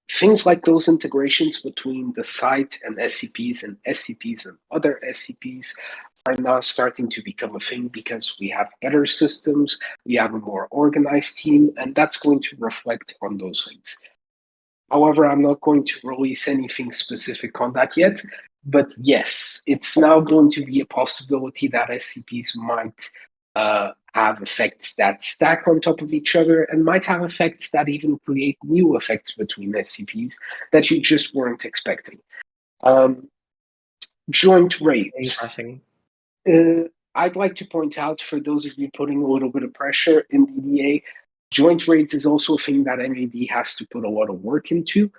Things like those integrations between the site and SCPs and other SCPs are now starting to become a thing because we have better systems, we have a more organized team, and that's going to reflect on those things. However, I'm not going to release anything specific on that yet. But yes, it's now going to be a possibility that SCPs might have effects that stack on top of each other and might have effects that even create new effects between SCPs that you just weren't expecting. Joint raids. I'd like to point out, for those of you putting a little bit of pressure in DDA, joint raids is also a thing that MAD has to put a lot of work into.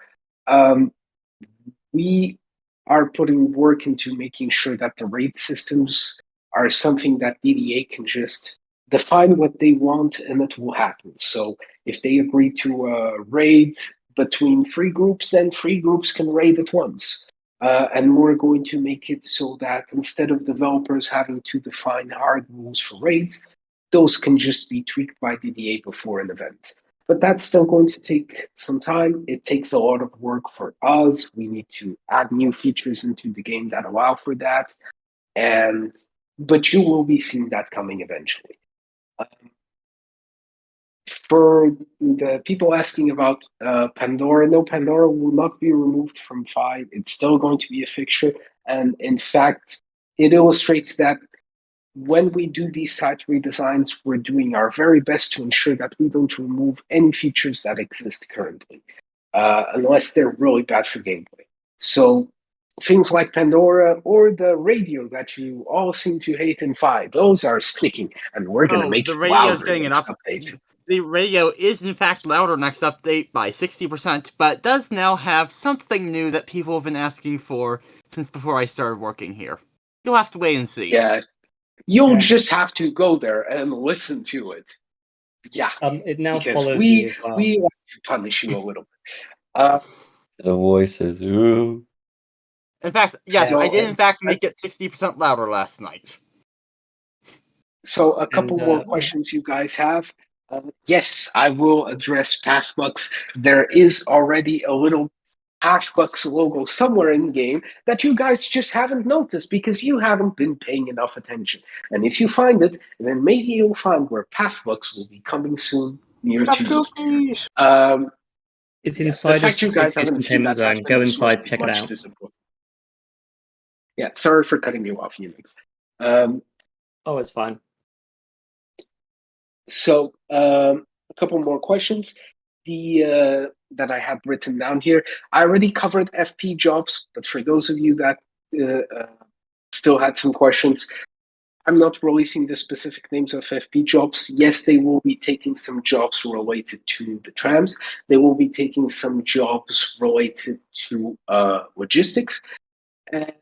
We are putting work into making sure that the raid systems are something that DDA can just define what they want and it will happen. So if they agree to a raid between 3 groups, then 3 groups can raid at once. And we're going to make it so that instead of developers having to define hard rules for raids, those can just be tweaked by DDA before an event. But that's still going to take some time. It takes a lot of work for us. We need to add new features into the game that allow for that. But you will be seeing that coming eventually. For the people asking about Pandora, no, Pandora will not be removed from 5. It's still going to be a fixture. And in fact, it illustrates that when we do these site redesigns, we're doing our very best to ensure that we don't remove any features that exist currently, unless they're really bad for gameplay. So things like Pandora or the radio that you all seem to hate in 5, those are sticking, and we're going to make the it radio's louder getting an next update. The radio is in fact louder next update by 60%, but does now have something new that people have been asking for since before I started working here. You'll have to wait and see. Yeah, you'll just have to go there and listen to it. Yeah, it now because follows you as well. we like to punish you a little bit. The voices, ooh. In fact, yes, So- I did in fact make it 60% louder last night. So a couple more questions you guys have. Yes, I will address Pathbucks. There is already a little Pathbucks logo somewhere in the game that you guys just haven't noticed because you haven't been paying enough attention. And if you find it, then maybe you'll find where Pathbucks will be coming soon near to you. Cookies. It's Yeah, inside the fact you guys Safety's haven't seen containment that has zone. been Go a source inside, of check it much out. disappointment. Yeah, sorry for cutting you off, Unix. Oh, it's fine. So a couple more questions. That I have written down here. I already covered FP jobs, but for those of you that still had some questions, I'm not releasing the specific names of FP jobs. Yes, they will be taking some jobs related to the trams. They will be taking some jobs related to logistics. And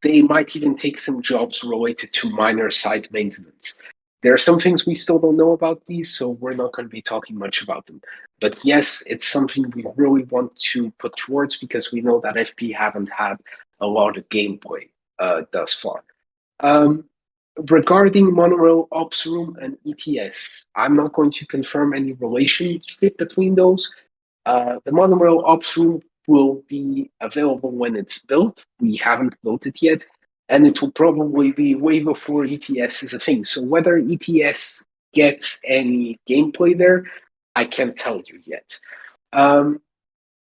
they might even take some jobs related to minor site maintenance. There are some things we still don't know about these, so we're not going to be talking much about them. But yes, it's something we really want to put towards because we know that FP haven't had a lot of gameplay thus far. Regarding Monorail Ops Room and ETS, I'm not going to confirm any relationship between those. The Monorail Ops Room will be available when it's built. We haven't built it yet, and it will probably be way before ETS is a thing. So whether ETS gets any gameplay there, I can't tell you yet.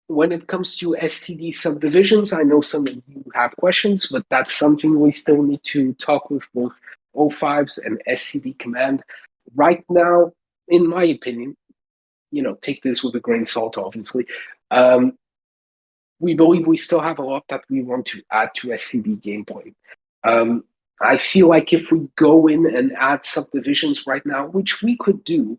When it comes to STD subdivisions, I know some of you have questions, but that's something we still need to talk with both O5s and SCD Command. Right now, in my opinion, take this with a grain of salt, obviously. We believe we still have a lot that we want to add to SCD gameplay. I feel like if we go in and add subdivisions right now, which we could do,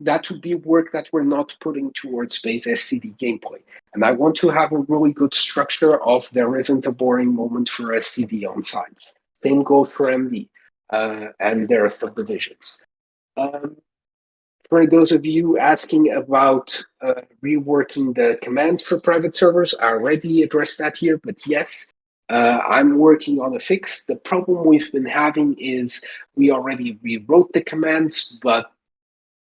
that would be work that we're not putting towards base SCD gameplay. And I want to have a really good structure of there isn't a boring moment for SCD on site. Same goes for MD. and their subdivisions. For those of you asking about reworking the commands for private servers, I already addressed that here, but yes, I'm working on a fix. The problem we've been having is we already rewrote the commands, but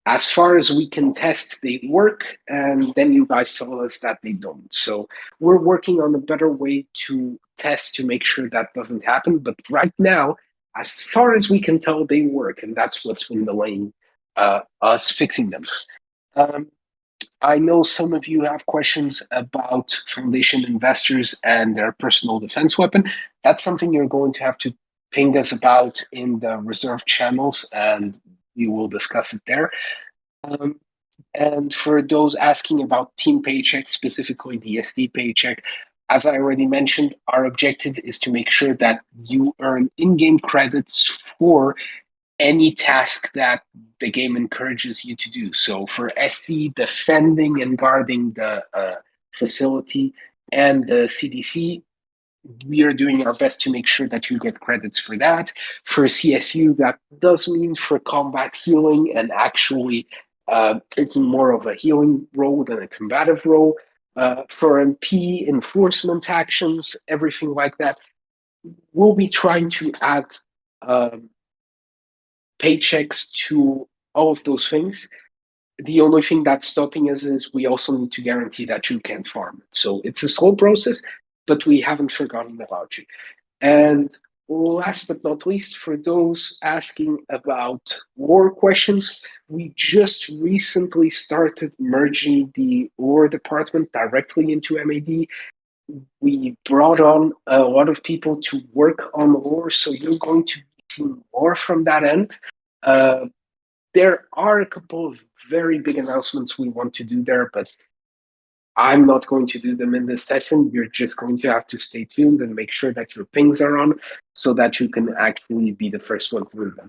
as far as we can test, they work, and then you guys tell us that they don't. So we're working on a better way to test to make sure that doesn't happen. But right now, as far as we can tell, they work, and that's what's been delaying us fixing them. I know some of you have questions about foundation investors and their personal defense weapon. That's something you're going to have to ping us about in the reserve channels, and we will discuss it there. And for those asking about team paycheck, specifically the SD paycheck, as I already mentioned, our objective is to make sure that you earn in-game credits for any task that the game encourages you to do. So for SD, defending and guarding the facility and the CDC, we are doing our best to make sure that you get credits for that. For CSU, that does mean for combat healing and actually taking more of a healing role than a combative role. For MP, enforcement actions, everything like that. We'll be trying to add paychecks to all of those things. The only thing that's stopping us is we also need to guarantee that you can't farm it. So it's a slow process, but we haven't forgotten about you. And last but not least, for those asking about lore questions, we just recently started merging the lore department directly into MAD. We brought on a lot of people to work on lore, so you're going to see more from that end. There are a couple of very big announcements we want to do there, but I'm not going to do them in this session. You're just going to have to stay tuned and make sure that your pings are on so that you can actually be the first one through them.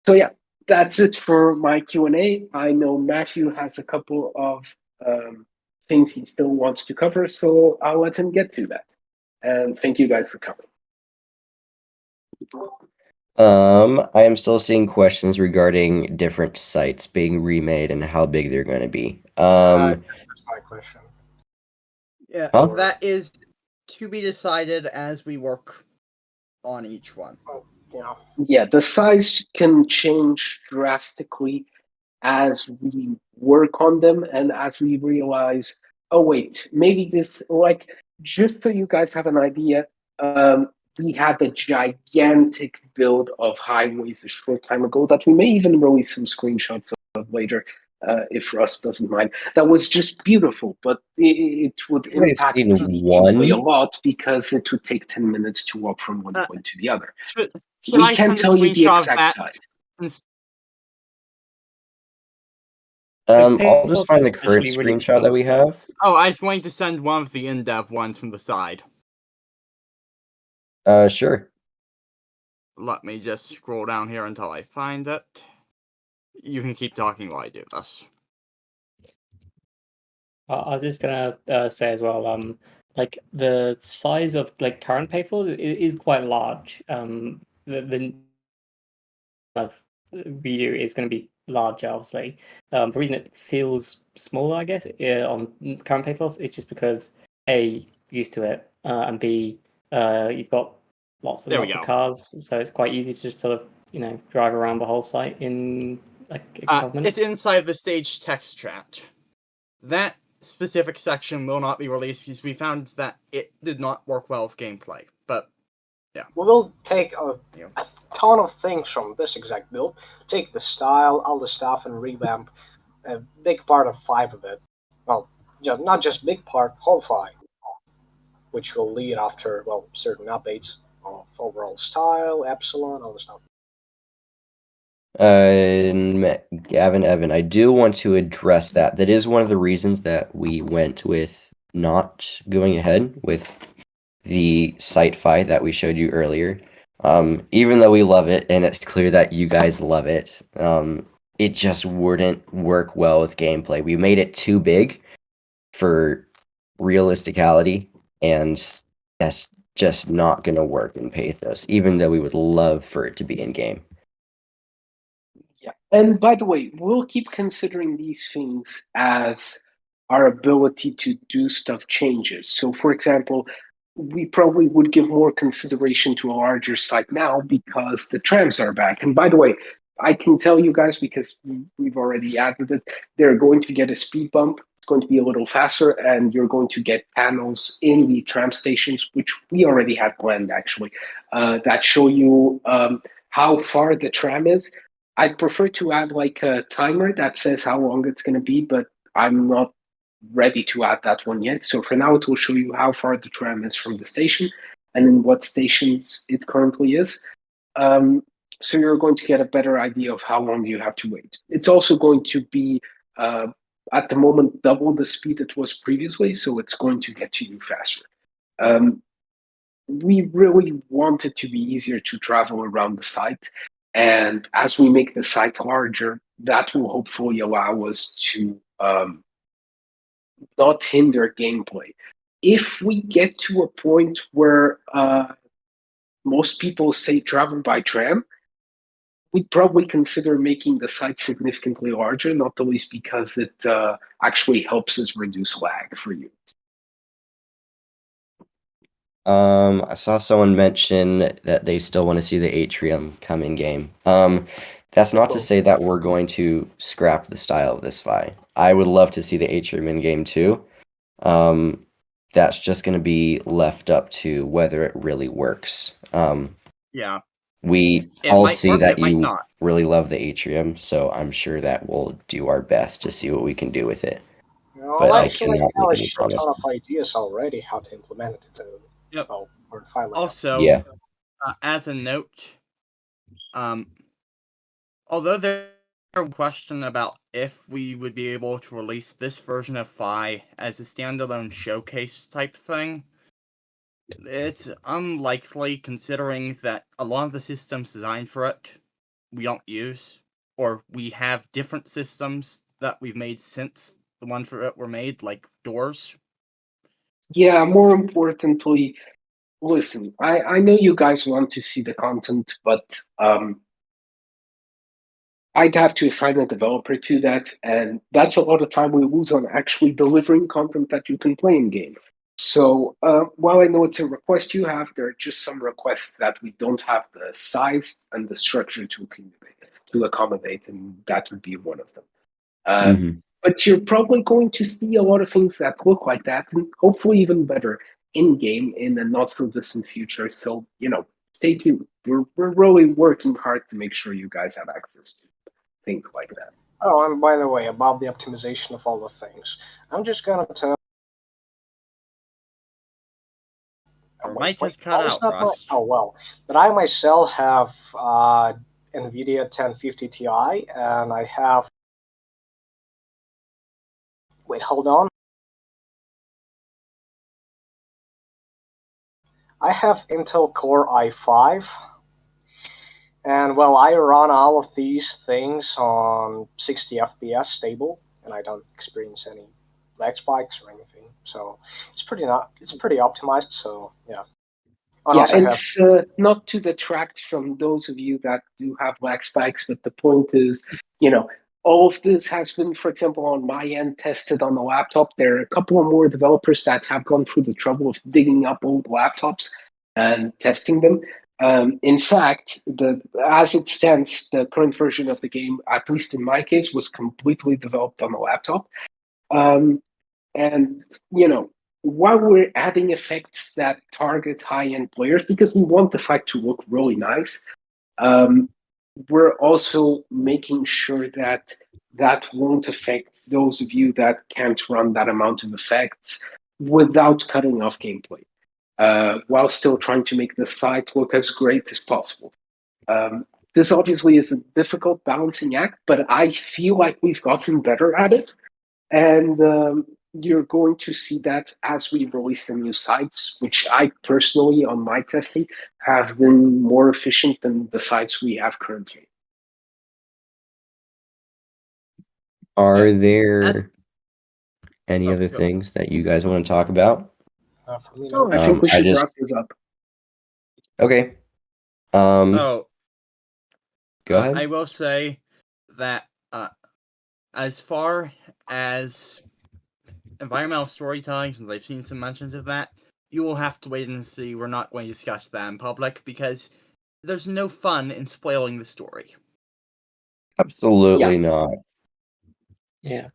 So yeah, that's it for my Q&A. I know Matthew has a couple of things he still wants to cover, so I'll let him get to that. And thank you guys for coming. I am still seeing questions regarding different sites being remade and how big they're going to be. That's my question. Yeah, Huh? that is to be decided as we work on each one. Yeah. Yeah, the size can change drastically as we work on them and as we realize, oh wait, maybe this, like, just so you guys have an idea, we had a gigantic build of highways a short time ago that we may even release some screenshots of later, if Russ doesn't mind. That was just beautiful, but it would I've impact seen the gameplay a one. lot because it would take 10 minutes to walk from one point to the other. Should We I can't send a tell you the screenshot of exact that? size. I'll just find the is current actually really screenshot that we have. Oh, I was going to send one of the in-dev ones from the side. Sure. Let me just scroll down here until I find it. You can keep talking while I do this. I was just gonna say as well, like the size of like current paywall is quite large. The of video is going to be larger, obviously. The reason it feels smaller, I guess, on current paywalls is just because A, used to it, and B, you've got lots and There we lots of go. cars, so it's quite easy to just sort of drive around the whole site in like a couple minutes. It's inside the stage text chat. That specific section will not be released because we found that it did not work well with gameplay. But yeah, We will take a ton of things from this exact build, take the style, all the stuff, and revamp a big part of 5 of it. Well, not just big part, whole 5, which will lead after, well, certain updates of overall style, epsilon, all the stuff. Gavin, Evan, I do want to address that. That is one of the reasons that we went with not going ahead with the site fight that we showed you earlier. Even though we love it, and it's clear that you guys love it, it just wouldn't work well with gameplay. We made it too big for realisticality, and that's just not going to work in Pathos, even though we would love for it to be in game. Yeah. And by the way, we'll keep considering these things as our ability to do stuff changes. So, for example, we probably would give more consideration to a larger site now because the trams are back. And by the way, I can tell you guys, because we've already added it, they're going to get a speed bump. It's going to be a little faster, and you're going to get panels in the tram stations, which we already had planned actually, that show you how far the tram is. I'd prefer to add like a timer that says how long it's going to be, but I'm not ready to add that one yet. So for now, it will show you how far the tram is from the station and in what stations it currently is. So you're going to get a better idea of how long you have to wait. It's also going to be, at the moment, double the speed it was previously, so it's going to get to you faster. We really want it to be easier to travel around the site. And as we make the site larger, that will hopefully allow us to not hinder gameplay. If we get to a point where most people say travel by tram, we'd probably consider making the site significantly larger, not the least because it actually helps us reduce lag for you. I saw someone mention that they still want to see the atrium come in game. That's not to say that we're going to scrap the style of this Vi. I would love to see the atrium in game too. That's just going to be left up to whether it really works. Yeah. We It all might see work, that it might you not. really love the atrium, so I'm sure that we'll do our best to see what we can do with it. Well, But I actually, cannot we have make a any shit ton of promises. ideas already how to implement it. Yep. Well, we're finally Also, Yeah. as a note, although there's a question about if we would be able to release this version of Phi as a standalone showcase type thing, it's unlikely considering that a lot of the systems designed for it we don't use, or we have different systems that we've made since the ones for it were made, like doors. Yeah, more importantly, listen, I know you guys want to see the content, but I'd have to assign a developer to that, and that's a lot of time we lose on actually delivering content that you can play in game. So while I know it's a request you have, there are just some requests that we don't have the size and the structure to accommodate, and that would be one of them. But you're probably going to see a lot of things that look like that, and hopefully even better in game in the not so distant future. So stay tuned. We're really working hard to make sure you guys have access to things like that. Oh, and by the way, about the optimization of all the things, I'm just gonna tell. Your Wait, mic wait, has cut oh, it's out, not my. Rust. Oh well, that I myself have NVIDIA 1050 Ti, and I have. Wait, hold on. I have Intel Core i5, and well, I run all of these things on 60 FPS stable, and I don't experience any lag spikes or anything. So it's pretty optimized. So yeah. And Yeah, also and have not to detract from those of you that do have lag spikes, but the point is, all of this has been, for example, on my end, tested on the laptop. There are a couple of more developers that have gone through the trouble of digging up old laptops and testing them. In fact, as it stands, the current version of the game, at least in my case, was completely developed on the laptop. And while we're adding effects that target high-end players, because we want the site to look really nice, we're also making sure that that won't affect those of you that can't run that amount of effects without cutting off gameplay, while still trying to make the site look as great as possible. This obviously is a difficult balancing act, but I feel like we've gotten better at it. And you're going to see that as we release the new sites, which I personally, on my testing, have been more efficient than the sites we have currently. Are there any Oh, other go. things that you guys want to talk about? for me, So no. I think we I should just wrap this up. Okay. Oh, Go ahead. I will say that as far as environmental storytelling, since I've seen some mentions of that, you will have to wait and see. We're not going to discuss that in public because there's no fun in spoiling the story. Absolutely not. Yeah.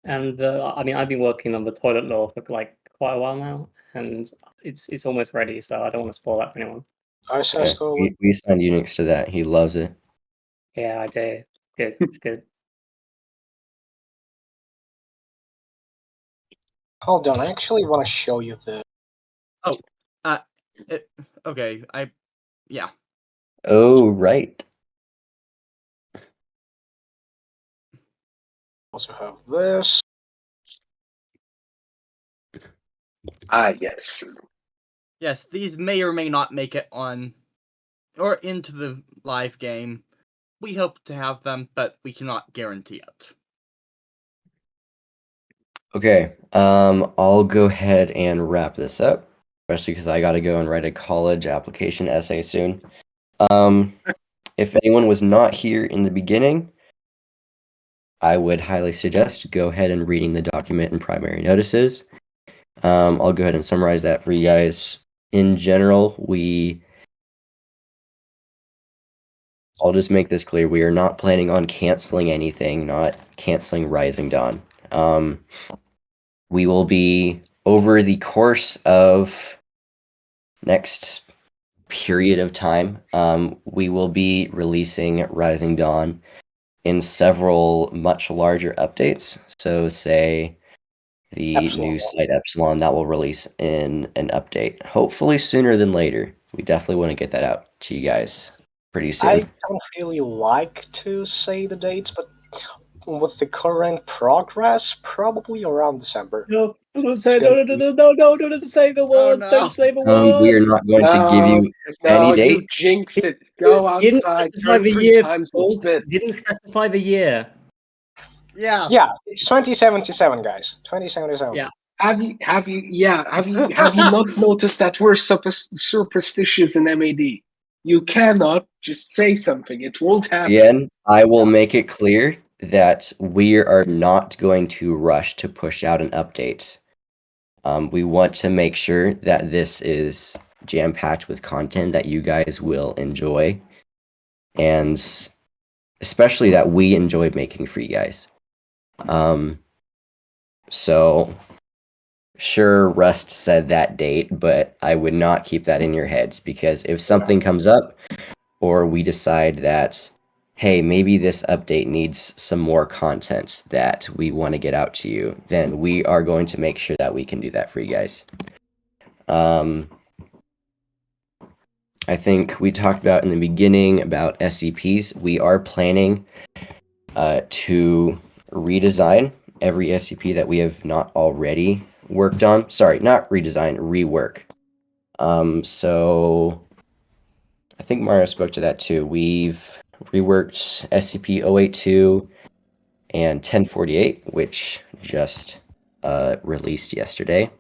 And I mean, I've been working on the toilet law for like quite a while now, and it's almost ready, so I don't want to spoil that for anyone. I says to We assigned Unix to that. He loves it. Yeah, I do. Good, good. hold on. I actually want to show you the. Okay, yeah. Oh, right. Also have this. Yes. Yes, these may or may not make it on or into the live game. We hope to have them, but we cannot guarantee it. Okay. I'll go ahead and wrap this up, especially because I got to go and write a college application essay soon. If anyone was not here in the beginning, I would highly suggest go ahead and reading the document and primary notices. I'll go ahead and summarize that for you guys. In general, I'll just make this clear. We are not planning on canceling anything, not canceling Rising Dawn. We will be, over the course of next period of time, we will be releasing Rising Dawn in several much larger updates. So say the Epsilon new one. site Epsilon that will release in an update, hopefully sooner than later. We definitely want to get that out to you guys pretty soon. I don't really like to say the dates, but with the current progress, probably around December. No, don't say no, don't say the words. no. Don't say the words. We are not going to give you any No, date. you jinx it. Go You didn't outside, specify turn the 3 year. times and Paul. spit. You didn't specify the year. Yeah. Yeah, it's 2077, guys. 2077. Yeah. Have you not noticed that we're superstitious in MAD? You cannot just say something. It won't happen. Again, I will make it clear that we are not going to rush to push out an update. We want to make sure that this is jam-packed with content that you guys will enjoy, and especially that we enjoy making for you guys. So sure, Rust said that date, but I would not keep that in your heads, because if something comes up or we decide that, hey, maybe this update needs some more content that we want to get out to you, then we are going to make sure that we can do that for you guys. I think we talked about in the beginning about SCPs. We are planning to redesign every SCP that we have not already worked on. Sorry, not redesign, rework. So I think Mario spoke to that too. We've reworked SCP-082 and 1048, which just released yesterday.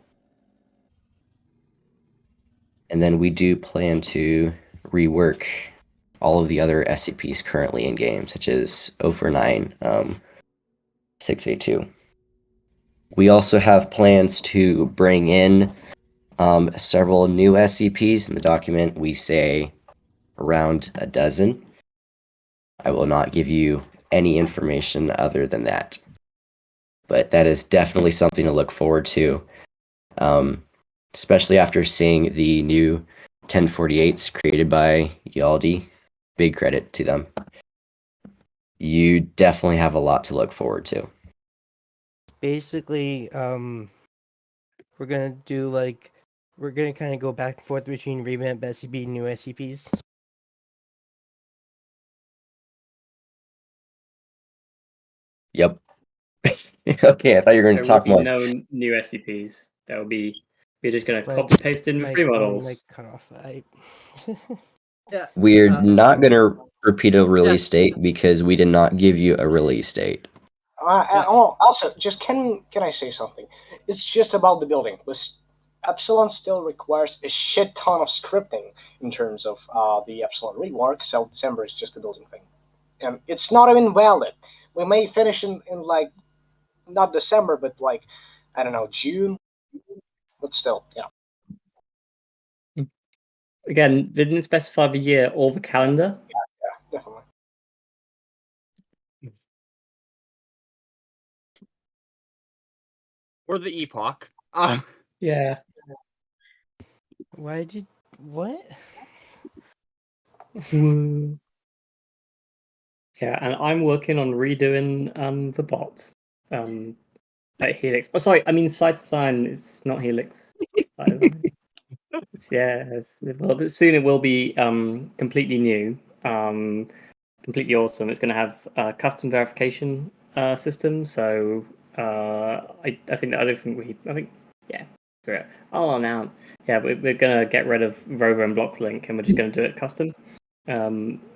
And then we do plan to rework all of the other SCPs currently in game, such as 049, 682. We also have plans to bring in several new SCPs. In the document, we say around a dozen. I will not give you any information other than that. But that is definitely something to look forward to, especially after seeing the new 1048s created by Yaldi. Big credit to them. You definitely have a lot to look forward to. Basically, we're gonna do like we're gonna kind of go back and forth between revamp SCP and new SCPs. Yep. Okay, I thought you were going to There will talk be more. no new SCPs. There will be. We're just gonna Like- copy paste in the free models. Like cut off. Yeah. We're not going to repeat a release date because we did not give you a release date. Also, just can I say something? It's just about the building. Epsilon still requires a shit ton of scripting in terms of the Epsilon rework, so December is just a building thing. And it's not even valid. We may finish in like, not December, but like, I don't know, June, but still, yeah. Again, they didn't specify the year or the calendar. Yeah, definitely. Or the epoch. Yeah. Why did what? Yeah, and I'm working on redoing the bot at Helix. Oh, sorry, I mean side to sign. It's not Helix. Well, but soon it will be completely new, completely awesome. It's going to have a custom verification system. So I don't think yeah, screw it. I'll announce. Yeah, we're going to get rid of Rover and Blocks link, and we're just going to do it custom.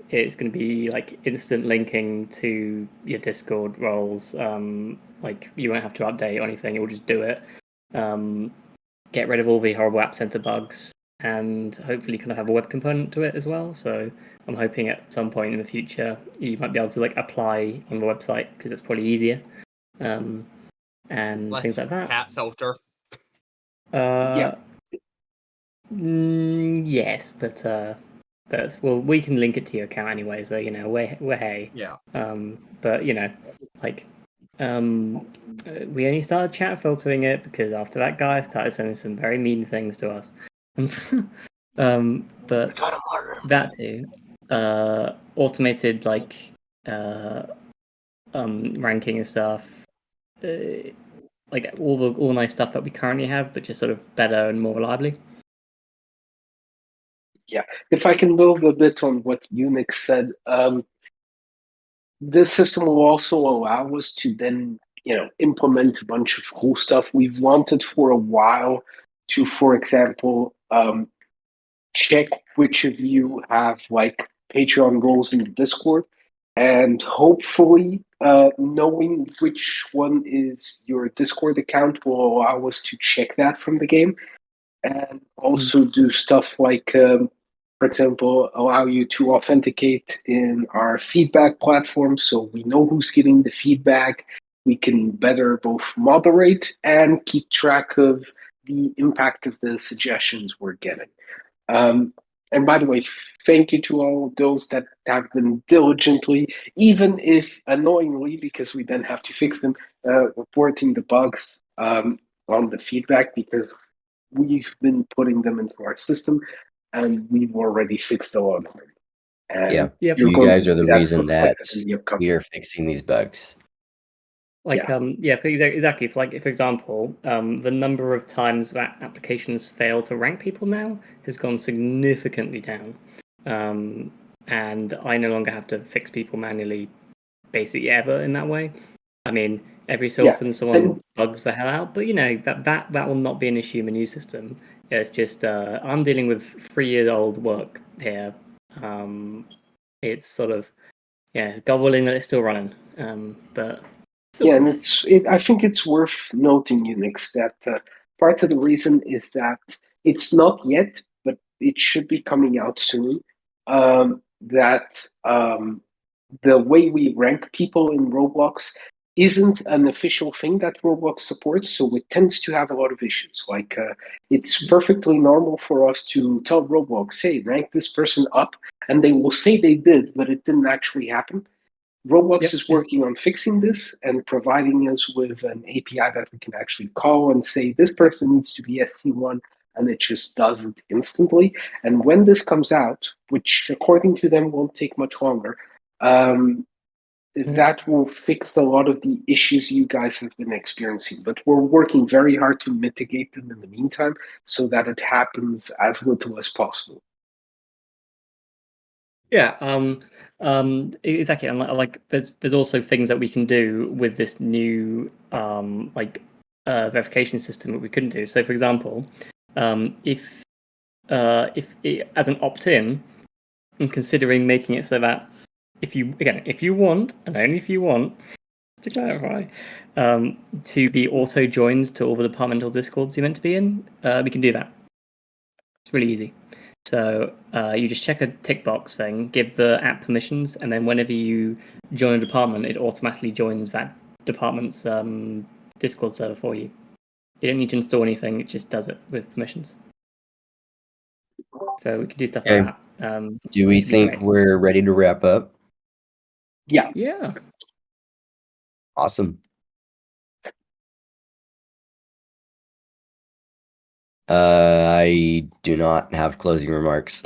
It's going to be like instant linking to your Discord roles. Like you won't have to update or anything; it will just do it. Get rid of all the horrible App Center bugs, and hopefully kind of have a web component to it as well. So I'm hoping at some point in the future you might be able to like apply on the website because it's probably easier, and things like that. Cat filter. Yeah. Yes, but well, we can link it to your account anyway, so you know we're hey. Yeah. But you know, like, we only started chat filtering it because after that guy started sending some very mean things to us. But that too, automated like ranking and stuff, like all nice stuff that we currently have, but just sort of better and more reliably. Yeah, if I can build a bit on what Unix said, this system will also allow us to then, implement a bunch of cool stuff we've wanted for a while to, for example, check which of you have like Patreon roles in the Discord, and hopefully, knowing which one is your Discord account will allow us to check that from the game, and also do stuff like, for example, allow you to authenticate in our feedback platform so we know who's getting the feedback. We can better both moderate and keep track of the impact of the suggestions we're getting. And by the way, thank you to all those that have been diligently, even if annoyingly, because we then have to fix them, reporting the bugs on the feedback, because we've been putting them into our system and we've already fixed a lot of them. And Yeah, you're you going guys to are the see that reason that reflected in the upcoming. we are fixing these bugs. Like, exactly. For example, the number of times that applications fail to rank people now has gone significantly down, and I no longer have to fix people manually, basically ever in that way. I mean, every so often someone bugs the hell out, but you know that will not be an issue in the new system. It's just I'm dealing with 3-year-old work here. It's sort of it's gobbling that it's still running, but. Yeah, and I think it's worth noting, Unix, that part of the reason is that it's not yet, but it should be coming out soon. That the way we rank people in Roblox isn't an official thing that Roblox supports, so it tends to have a lot of issues. Like, it's perfectly normal for us to tell Roblox, hey, rank this person up, and they will say they did, but it didn't actually happen. Roblox is working on fixing this and providing us with an API that we can actually call and say this person needs to be SC1, and it just does it instantly. And when this comes out, which according to them won't take much longer, that will fix a lot of the issues you guys have been experiencing. But we're working very hard to mitigate them in the meantime so that it happens as little as possible. Yeah, exactly. And like, there's also things that we can do with this new verification system that we couldn't do. So, for example, if as an opt-in, I'm considering making it so that if you want, and only if you want, to clarify, to be auto joined to all the departmental discords you're meant to be in, we can do that. It's really easy. So you just check a tick box thing, give the app permissions, and then whenever you join a department, it automatically joins that department's Discord server for you. You don't need to install anything; it just does it with permissions. So we can do stuff like that. Do we which would be think great. we're ready to wrap up? Yeah. Yeah. Awesome. I do not have closing remarks.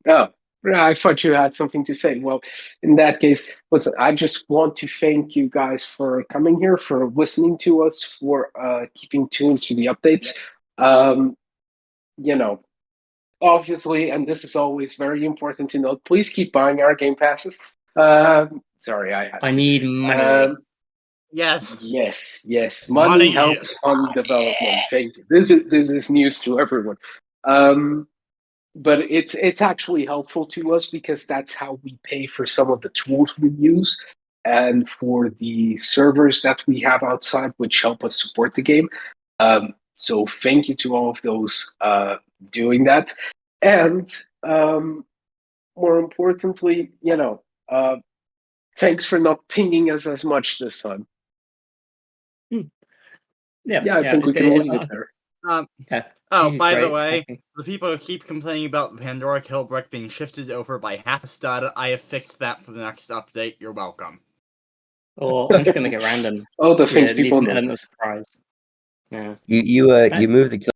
Oh, I thought you had something to say. Well, in that case, listen, I just want to thank you guys for coming here, for listening to us, for keeping tuned to the updates. You know, obviously, and this is always very important to note, please keep buying our game passes. Sorry, I had I to. need money. Yes. Yes. Money. Money helps fund development. Thank you. This is news to everyone. But it's actually helpful to us because that's how we pay for some of the tools we use and for the servers that we have outside, which help us support the game. So thank you to all of those doing that. And more importantly, thanks for not pinging us as much this time. Yeah, I think we can leave it there. Yeah. Oh, He's by the great. way, the people who keep complaining about the Pandora kill brick being shifted over by half a stud, I have fixed that for the next update. You're welcome. Or I'm just gonna make it random. Oh, the things Leave people an element of notice. surprise. Yeah. You move the kill